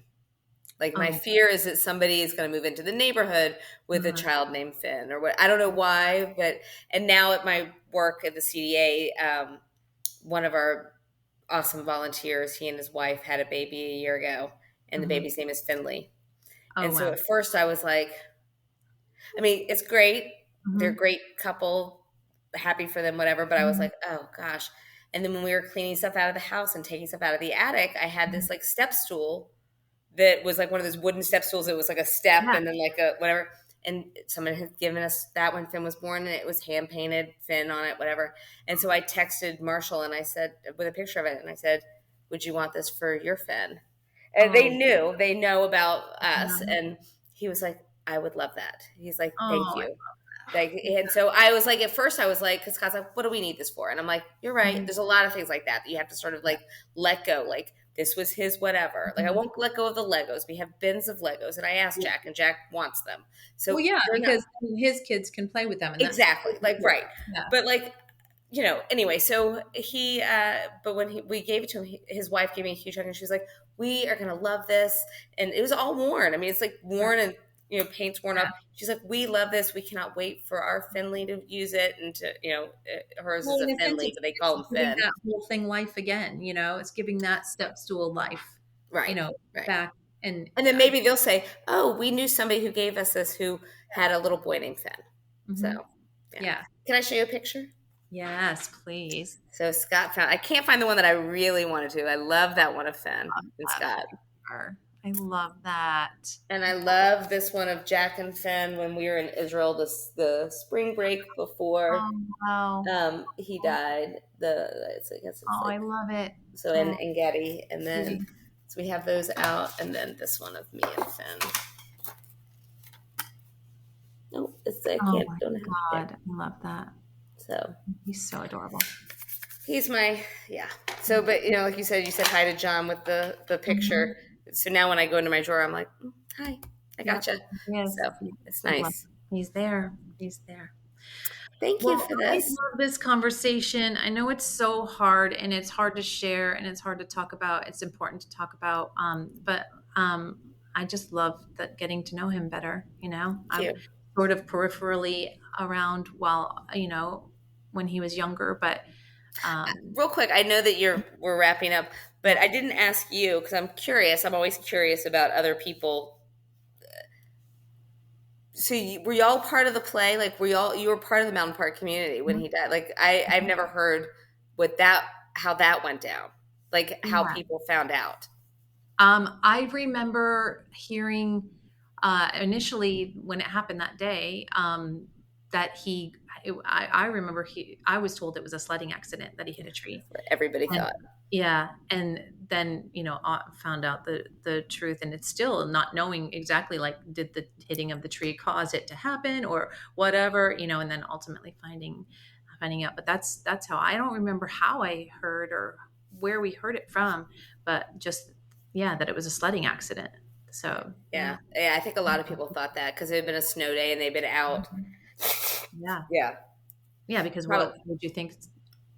[SPEAKER 2] Like my
[SPEAKER 1] Oh.
[SPEAKER 2] fear is that somebody is going to move into the neighborhood with a
[SPEAKER 1] Mhm.
[SPEAKER 2] child named Finn or what. I don't know why, but and now at my work at the CDA, one of our awesome volunteers, he and his wife had a baby a year ago, and the
[SPEAKER 1] Mhm.
[SPEAKER 2] baby's name is Finley.
[SPEAKER 1] Oh,
[SPEAKER 2] And so
[SPEAKER 1] wow.
[SPEAKER 2] at first I was like, I mean, it's great. They're a
[SPEAKER 1] Mhm.
[SPEAKER 2] great couple, happy for them, whatever. But I was
[SPEAKER 1] Mhm.
[SPEAKER 2] like, oh gosh. And then when we were cleaning stuff out of the house and taking stuff out of the attic, I had
[SPEAKER 1] Mhm.
[SPEAKER 2] this like step stool that was like one of those wooden step stools. It was like a step
[SPEAKER 1] Yeah.
[SPEAKER 2] and then like a whatever. And someone had given us that when Finn was born, and it was hand painted Finn on it, whatever. And so I texted Marshall and I said, with a picture of it, and I said, "Would you want this for your Finn?" And
[SPEAKER 1] Oh,
[SPEAKER 2] they know about us,
[SPEAKER 1] yeah.
[SPEAKER 2] and he was like, "I would love that." He's like, "Thank
[SPEAKER 1] Oh, I
[SPEAKER 2] you."
[SPEAKER 1] love
[SPEAKER 2] Like,
[SPEAKER 1] that.
[SPEAKER 2] and so I was like, at first I was like, because Scott's like, what do we need this for? And I'm like, you're right.
[SPEAKER 1] Mhm.
[SPEAKER 2] There's a lot of things like that you have to sort of
[SPEAKER 1] Yeah.
[SPEAKER 2] like let go. Like, this was his whatever. Like, I
[SPEAKER 1] Mhm.
[SPEAKER 2] won't let go of the Legos. We have bins of Legos, and I asked
[SPEAKER 1] Yeah.
[SPEAKER 2] Jack, and Jack wants them.
[SPEAKER 1] Well,
[SPEAKER 2] So
[SPEAKER 1] yeah,
[SPEAKER 2] they're not
[SPEAKER 1] because his kids can play with them, and that's
[SPEAKER 2] exactly like right.
[SPEAKER 1] yeah.
[SPEAKER 2] But like, anyway, so but when we gave it to him, his wife gave me a huge hug and she was like, we are going to love this. And it was all worn. I mean, it's like
[SPEAKER 1] Right.
[SPEAKER 2] worn and, paint's worn
[SPEAKER 1] Yeah.
[SPEAKER 2] off. She's like, we love this. We cannot wait for our Finley to use it. And to, hers
[SPEAKER 1] Well,
[SPEAKER 2] is a
[SPEAKER 1] in a sense,
[SPEAKER 2] Finley,
[SPEAKER 1] it's
[SPEAKER 2] but they
[SPEAKER 1] it's
[SPEAKER 2] call him
[SPEAKER 1] giving
[SPEAKER 2] Finn.
[SPEAKER 1] that whole thing life again, it's giving that step stool life, you
[SPEAKER 2] Right.
[SPEAKER 1] know,
[SPEAKER 2] Right.
[SPEAKER 1] back, and
[SPEAKER 2] And then maybe they'll say, oh, we knew somebody who gave us this who had a little boy named Finn. So,
[SPEAKER 1] mhm.
[SPEAKER 2] yeah.
[SPEAKER 1] Yeah.
[SPEAKER 2] Can I show you a picture?
[SPEAKER 1] Yes, please.
[SPEAKER 2] So Scott found. I can't find the one that I really wanted to. I love that one of Finn
[SPEAKER 1] Love
[SPEAKER 2] and
[SPEAKER 1] that
[SPEAKER 2] Scott,
[SPEAKER 1] picture. I love that.
[SPEAKER 2] and I love this one of Jack and Finn when we were in Israel. The spring break before
[SPEAKER 1] Oh, wow.
[SPEAKER 2] he
[SPEAKER 1] Oh,
[SPEAKER 2] died. I guess it's
[SPEAKER 1] I
[SPEAKER 2] like
[SPEAKER 1] love it.
[SPEAKER 2] so
[SPEAKER 1] Oh,
[SPEAKER 2] and Getty, and then
[SPEAKER 1] pretty.
[SPEAKER 2] so we have those out, and then this one of me and Finn. No, it's I
[SPEAKER 1] Oh
[SPEAKER 2] can't
[SPEAKER 1] my
[SPEAKER 2] don't have there.
[SPEAKER 1] God. I love that.
[SPEAKER 2] So
[SPEAKER 1] He's so adorable.
[SPEAKER 2] he's my yeah. So but like you said hi to John with the
[SPEAKER 1] Mhm.
[SPEAKER 2] picture. So now when I go into my drawer, I'm like, hi, I
[SPEAKER 1] Yep.
[SPEAKER 2] gotcha.
[SPEAKER 1] Yes.
[SPEAKER 2] So it's
[SPEAKER 1] I love
[SPEAKER 2] nice.
[SPEAKER 1] it. He's there. He's there.
[SPEAKER 2] Thank you
[SPEAKER 1] Well,
[SPEAKER 2] for
[SPEAKER 1] I
[SPEAKER 2] this.
[SPEAKER 1] love this conversation. I know it's so hard and it's hard to share and it's hard to talk about. It's important to talk about. But I just love that getting to know him better.
[SPEAKER 2] Thank
[SPEAKER 1] I'm
[SPEAKER 2] you.
[SPEAKER 1] sort of peripherally around while, when he was younger, but
[SPEAKER 2] Real quick, I know that we're wrapping up, but
[SPEAKER 1] yeah.
[SPEAKER 2] I didn't ask you because I'm curious. I'm always curious about other people. So were y'all part of the play? Like you were part of the Mountain Park community when he died? Like I've never heard what that how that went down. Like how
[SPEAKER 1] Yeah.
[SPEAKER 2] people found out.
[SPEAKER 1] I remember hearing initially when it happened that day that I remember I was told it was a sledding accident that he hit a tree.
[SPEAKER 2] That's what everybody
[SPEAKER 1] And
[SPEAKER 2] thought.
[SPEAKER 1] yeah, and then found out the truth, and it's still not knowing exactly like did the hitting of the tree cause it to happen or whatever, and then ultimately finding out. But that's how I don't remember how I heard or where we heard it from, but just yeah, that it was a sledding accident. So yeah,
[SPEAKER 2] Yeah, yeah. I think a lot of people thought that because it had been a snow day and they'd been out.
[SPEAKER 1] mhm. Yeah,
[SPEAKER 2] Yeah,
[SPEAKER 1] yeah. Because what
[SPEAKER 2] probably,
[SPEAKER 1] would you think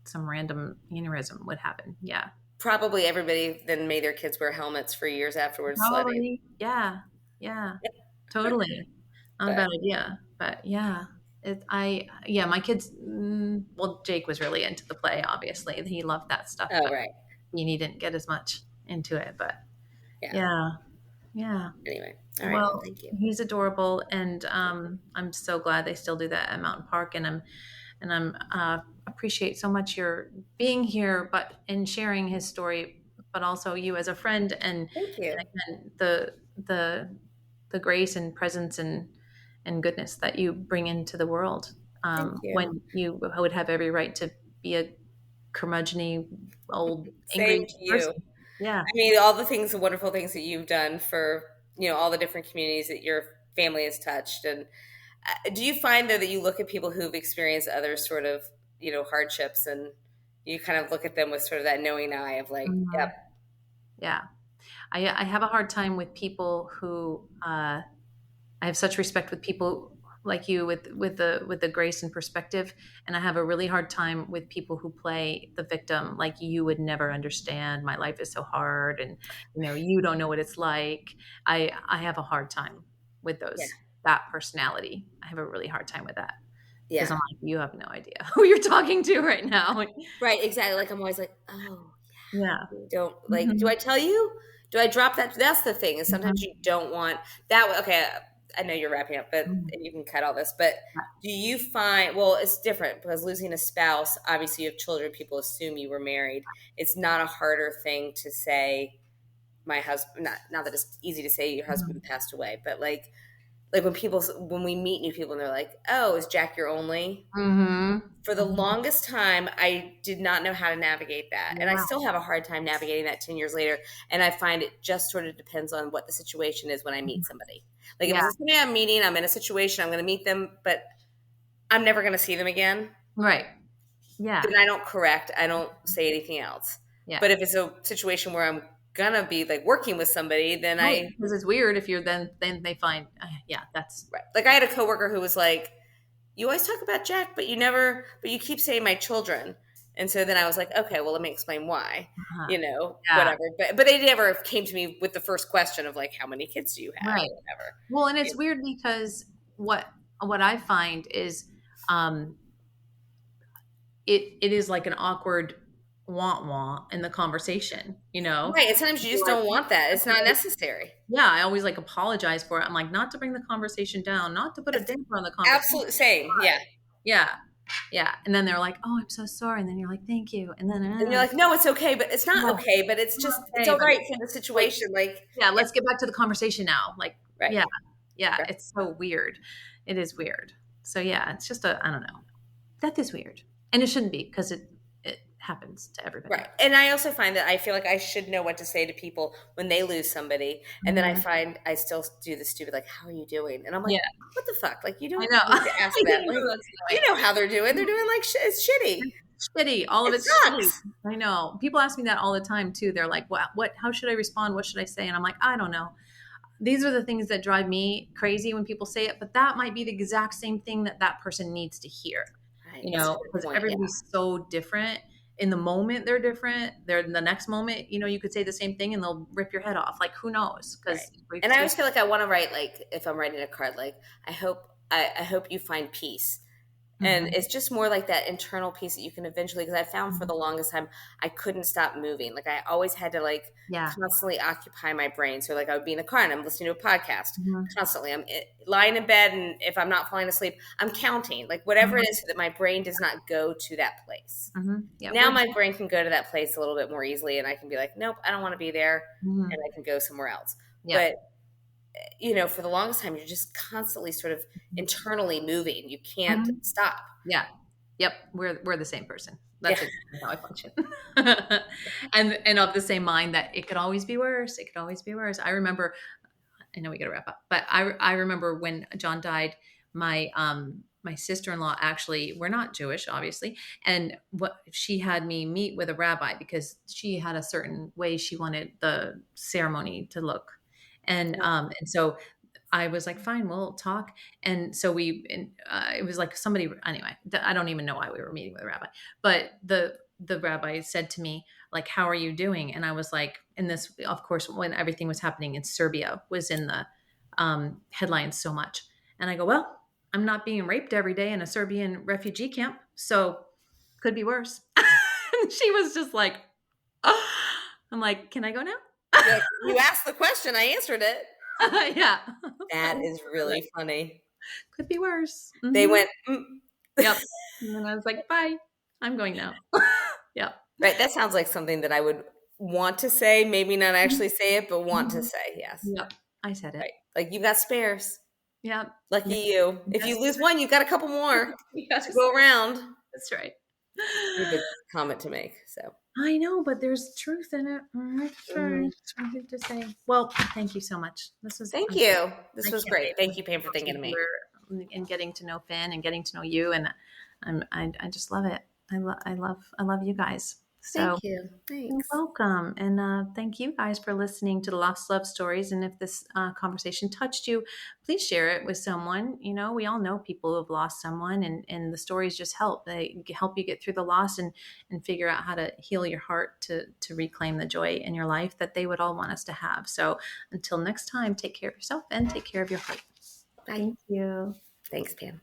[SPEAKER 1] some random aneurysm would happen? Yeah.
[SPEAKER 2] probably everybody then made their kids wear helmets for years afterwards sledding.
[SPEAKER 1] Probably. Yeah. Yeah. Totally. Not a
[SPEAKER 2] But
[SPEAKER 1] bad idea. But yeah. Yeah, my kids, well, Jake was really into the play, obviously. He loved that stuff,
[SPEAKER 2] oh
[SPEAKER 1] but
[SPEAKER 2] right,
[SPEAKER 1] he didn't get as much into it. But
[SPEAKER 2] yeah.
[SPEAKER 1] yeah. Yeah.
[SPEAKER 2] Anyway, all right. Well,
[SPEAKER 1] Well,
[SPEAKER 2] thank you.
[SPEAKER 1] he's adorable, and I'm so glad they still do that at Mountain Park, and I'm appreciate so much your being here, but in sharing his story, but also you as a friend,
[SPEAKER 2] Thank you.
[SPEAKER 1] and again the grace and presence and goodness that you bring into the world
[SPEAKER 2] Thank you.
[SPEAKER 1] when you would have every right to be a curmudgeony old
[SPEAKER 2] Same
[SPEAKER 1] angry
[SPEAKER 2] to you.
[SPEAKER 1] person. Yeah.
[SPEAKER 2] I mean, all the things, the wonderful things that you've done for all the different communities that your family has touched. And do you find though that you look at people who've experienced other sort of hardships, and you kind of look at them with sort of that knowing eye of like, yep,
[SPEAKER 1] Mhm. Yeah. I have a hard time with people who I have such respect with people like you with the grace and perspective, and I have a really hard time with people who play the victim, like you would never understand, my life is so hard, and you don't know what it's like. I have a hard time with
[SPEAKER 2] Yeah.
[SPEAKER 1] those, that personality. I have a really hard time with that, because
[SPEAKER 2] Yeah.
[SPEAKER 1] I'm like, you have no idea who you're talking to right now.
[SPEAKER 2] Right, exactly. Like I'm always like, oh,
[SPEAKER 1] Yeah.
[SPEAKER 2] you don't like. Do
[SPEAKER 1] Hmm.
[SPEAKER 2] I tell you? Do I drop that? That's the thing. Is sometimes
[SPEAKER 1] Hmm.
[SPEAKER 2] you don't want that. Okay, I know you're wrapping up, but
[SPEAKER 1] Hmm.
[SPEAKER 2] and you can cut all this. But do you find? Well, it's different because losing a spouse. Obviously, you have children. People assume you were married. It's not a harder thing to say. My husband. Not that it's easy to say your husband passed away, but like when we meet new people and they're like, "Oh, is Jack your only?"
[SPEAKER 1] Hmm.
[SPEAKER 2] For the
[SPEAKER 1] Hmm.
[SPEAKER 2] longest time, I did not know how to navigate that. And I
[SPEAKER 1] Yeah.
[SPEAKER 2] still have a hard time navigating that 10 years later. And I find it just sort of depends on what the situation is when I meet somebody. Like if
[SPEAKER 1] Yeah.
[SPEAKER 2] it's somebody I'm meeting, I'm in a situation, I'm going to meet them, but I'm never going to see them again.
[SPEAKER 1] Right. Yeah.
[SPEAKER 2] Then I don't correct, I don't say anything else.
[SPEAKER 1] Yeah.
[SPEAKER 2] But if it's a situation where I'm going to be like working with somebody, then
[SPEAKER 1] Right,
[SPEAKER 2] I,
[SPEAKER 1] because it's weird if you're then they find, yeah, that's
[SPEAKER 2] right. Like I had a coworker who was like, you always talk about Jack, but but you keep saying my children. And so then I was like, okay, well, let me explain why,
[SPEAKER 1] yeah,
[SPEAKER 2] whatever. But they never came to me with the first question of like, how many kids do you have
[SPEAKER 1] right.
[SPEAKER 2] or whatever.
[SPEAKER 1] Well, and it's
[SPEAKER 2] You
[SPEAKER 1] weird because what I find is, um, it is like an awkward want in the conversation,
[SPEAKER 2] Right. And sometimes you
[SPEAKER 1] You're
[SPEAKER 2] just
[SPEAKER 1] like,
[SPEAKER 2] don't want that. It's not necessary.
[SPEAKER 1] yeah, I always like apologize for it. I'm like, not to bring the conversation down, not to put a
[SPEAKER 2] It's
[SPEAKER 1] damper on the conversation.
[SPEAKER 2] absolute same. Yeah.
[SPEAKER 1] Yeah, yeah, and then they're like, "Oh, I'm so sorry," and then you're like, "Thank you," and then,
[SPEAKER 2] And you're like, no, it's okay, but it's not
[SPEAKER 1] yeah,
[SPEAKER 2] okay, but it's
[SPEAKER 1] okay,
[SPEAKER 2] all
[SPEAKER 1] but
[SPEAKER 2] right for the
[SPEAKER 1] like,
[SPEAKER 2] situation. Like,
[SPEAKER 1] yeah,
[SPEAKER 2] and,
[SPEAKER 1] let's get back to the conversation now. Like,
[SPEAKER 2] right.
[SPEAKER 1] yeah, yeah,
[SPEAKER 2] Right.
[SPEAKER 1] it's so weird. It is weird. So yeah, it's just I don't know. Death is weird, and it shouldn't be because it happens to
[SPEAKER 2] Right.
[SPEAKER 1] everybody.
[SPEAKER 2] And I also find that I feel like I should know what to say to people when they lose somebody. And then I
[SPEAKER 1] Mhm.
[SPEAKER 2] find I still do the stupid, like, how are you doing? And I'm like,
[SPEAKER 1] Yeah,
[SPEAKER 2] what the fuck? Like, you
[SPEAKER 1] I
[SPEAKER 2] don't
[SPEAKER 1] know.
[SPEAKER 2] need to ask
[SPEAKER 1] I
[SPEAKER 2] that.
[SPEAKER 1] know
[SPEAKER 2] Like,
[SPEAKER 1] that's
[SPEAKER 2] you
[SPEAKER 1] annoying.
[SPEAKER 2] know how they're doing. They're doing like it's shitty.
[SPEAKER 1] It's shitty. All of
[SPEAKER 2] It
[SPEAKER 1] it's shitty.
[SPEAKER 2] sucks.
[SPEAKER 1] I know. People ask me that all the time too. They're like, What? How should I respond? What should I say?" And I'm like, I don't know. These are the things that drive me crazy when people say it, but that might be the exact same thing that that person needs to hear,
[SPEAKER 2] Right. That's a good
[SPEAKER 1] because
[SPEAKER 2] point. Yeah.
[SPEAKER 1] everybody's so different. In the moment, they're different. They're in the next moment, you could say the same thing and they'll rip your head off. Like, who knows?
[SPEAKER 2] Right.
[SPEAKER 1] Because
[SPEAKER 2] And I always feel like I want to write, like, if I'm writing a card, like, I hope you find peace. And
[SPEAKER 1] Mhm,
[SPEAKER 2] it's just more like that internal piece that you can eventually, because I found for
[SPEAKER 1] mhm.
[SPEAKER 2] the longest time, I couldn't stop moving. Like I always had to like
[SPEAKER 1] Yeah.
[SPEAKER 2] constantly occupy my brain. So like I would be in the car and I'm listening to a podcast
[SPEAKER 1] Mhm,
[SPEAKER 2] constantly. Lying in bed. And if I'm not falling asleep, I'm counting like whatever it
[SPEAKER 1] mhm,
[SPEAKER 2] is so that my brain does not go to that place.
[SPEAKER 1] mhm. Yeah.
[SPEAKER 2] Now my brain can go to that place a little bit more easily and I can be like, nope, I don't want to be there. And
[SPEAKER 1] Mhm.
[SPEAKER 2] I can go somewhere else.
[SPEAKER 1] Yeah.
[SPEAKER 2] But for the longest time, you're just constantly sort of internally moving. You can't
[SPEAKER 1] Mhm.
[SPEAKER 2] stop.
[SPEAKER 1] Yeah. Yep. We're the same person.
[SPEAKER 2] Yeah.
[SPEAKER 1] That's exactly how I function. And of the same mind that it could always be worse. It could always be worse. I remember, I know we got to wrap up, but I remember when John died, my sister-in-law, actually, we're not Jewish, obviously, and what she had me meet with a rabbi because she had a certain way she wanted the ceremony to look. And so I was like, fine, we'll talk. And so it was like somebody, anyway, I don't even know why we were meeting with a rabbi, but the rabbi said to me, like, how are you doing? And I was like, and this, of course, when everything was happening in Serbia was in the headlines so much. And I go, well, I'm not being raped every day in a Serbian refugee camp. So could be worse. And she was just like, oh. I'm like, can I go now?
[SPEAKER 2] You're like, you asked the question, I answered it.
[SPEAKER 1] Yeah.
[SPEAKER 2] That is really funny.
[SPEAKER 1] Could be worse.
[SPEAKER 2] They
[SPEAKER 1] Mhm.
[SPEAKER 2] went,
[SPEAKER 1] Yep. And then I was like, "Bye. I'm going now." Yep.
[SPEAKER 2] right. That sounds like something that I would want to say, maybe not
[SPEAKER 1] Mhm.
[SPEAKER 2] actually say it, but want to
[SPEAKER 1] Mhm.
[SPEAKER 2] say, yes.
[SPEAKER 1] Yep. I said it.
[SPEAKER 2] Right. Like you got spares.
[SPEAKER 1] Yep.
[SPEAKER 2] Lucky
[SPEAKER 1] Yep.
[SPEAKER 2] you. If
[SPEAKER 1] Yes.
[SPEAKER 2] you lose one, you got a couple more to
[SPEAKER 1] Yes.
[SPEAKER 2] go around.
[SPEAKER 1] That's right.
[SPEAKER 2] Stupid comment to make. So,
[SPEAKER 1] I know, but there's truth in it.
[SPEAKER 2] mhm.
[SPEAKER 1] I hate to say. Well, thank you so much. This was
[SPEAKER 2] Thank
[SPEAKER 1] I
[SPEAKER 2] you. This was
[SPEAKER 1] can't
[SPEAKER 2] great.
[SPEAKER 1] wait
[SPEAKER 2] Thank
[SPEAKER 1] to
[SPEAKER 2] you, Pam, for
[SPEAKER 1] talk to
[SPEAKER 2] thinking
[SPEAKER 1] you
[SPEAKER 2] of me.
[SPEAKER 1] further and getting to know Finn and getting to know you, and I just love it. I love you guys. So
[SPEAKER 2] Thank you.
[SPEAKER 1] you're
[SPEAKER 2] Thanks.
[SPEAKER 1] welcome. And thank you guys for listening to the Lost Love Stories. And if this conversation touched you, please share it with someone. You know, we all know people who have lost someone, and the stories just help. They help you get through the loss and figure out how to heal your heart to reclaim the joy in your life that they would all want us to have. So until next time, take care of yourself and take care of your heart.
[SPEAKER 2] Bye.
[SPEAKER 1] Thank you.
[SPEAKER 2] Thanks, Pam.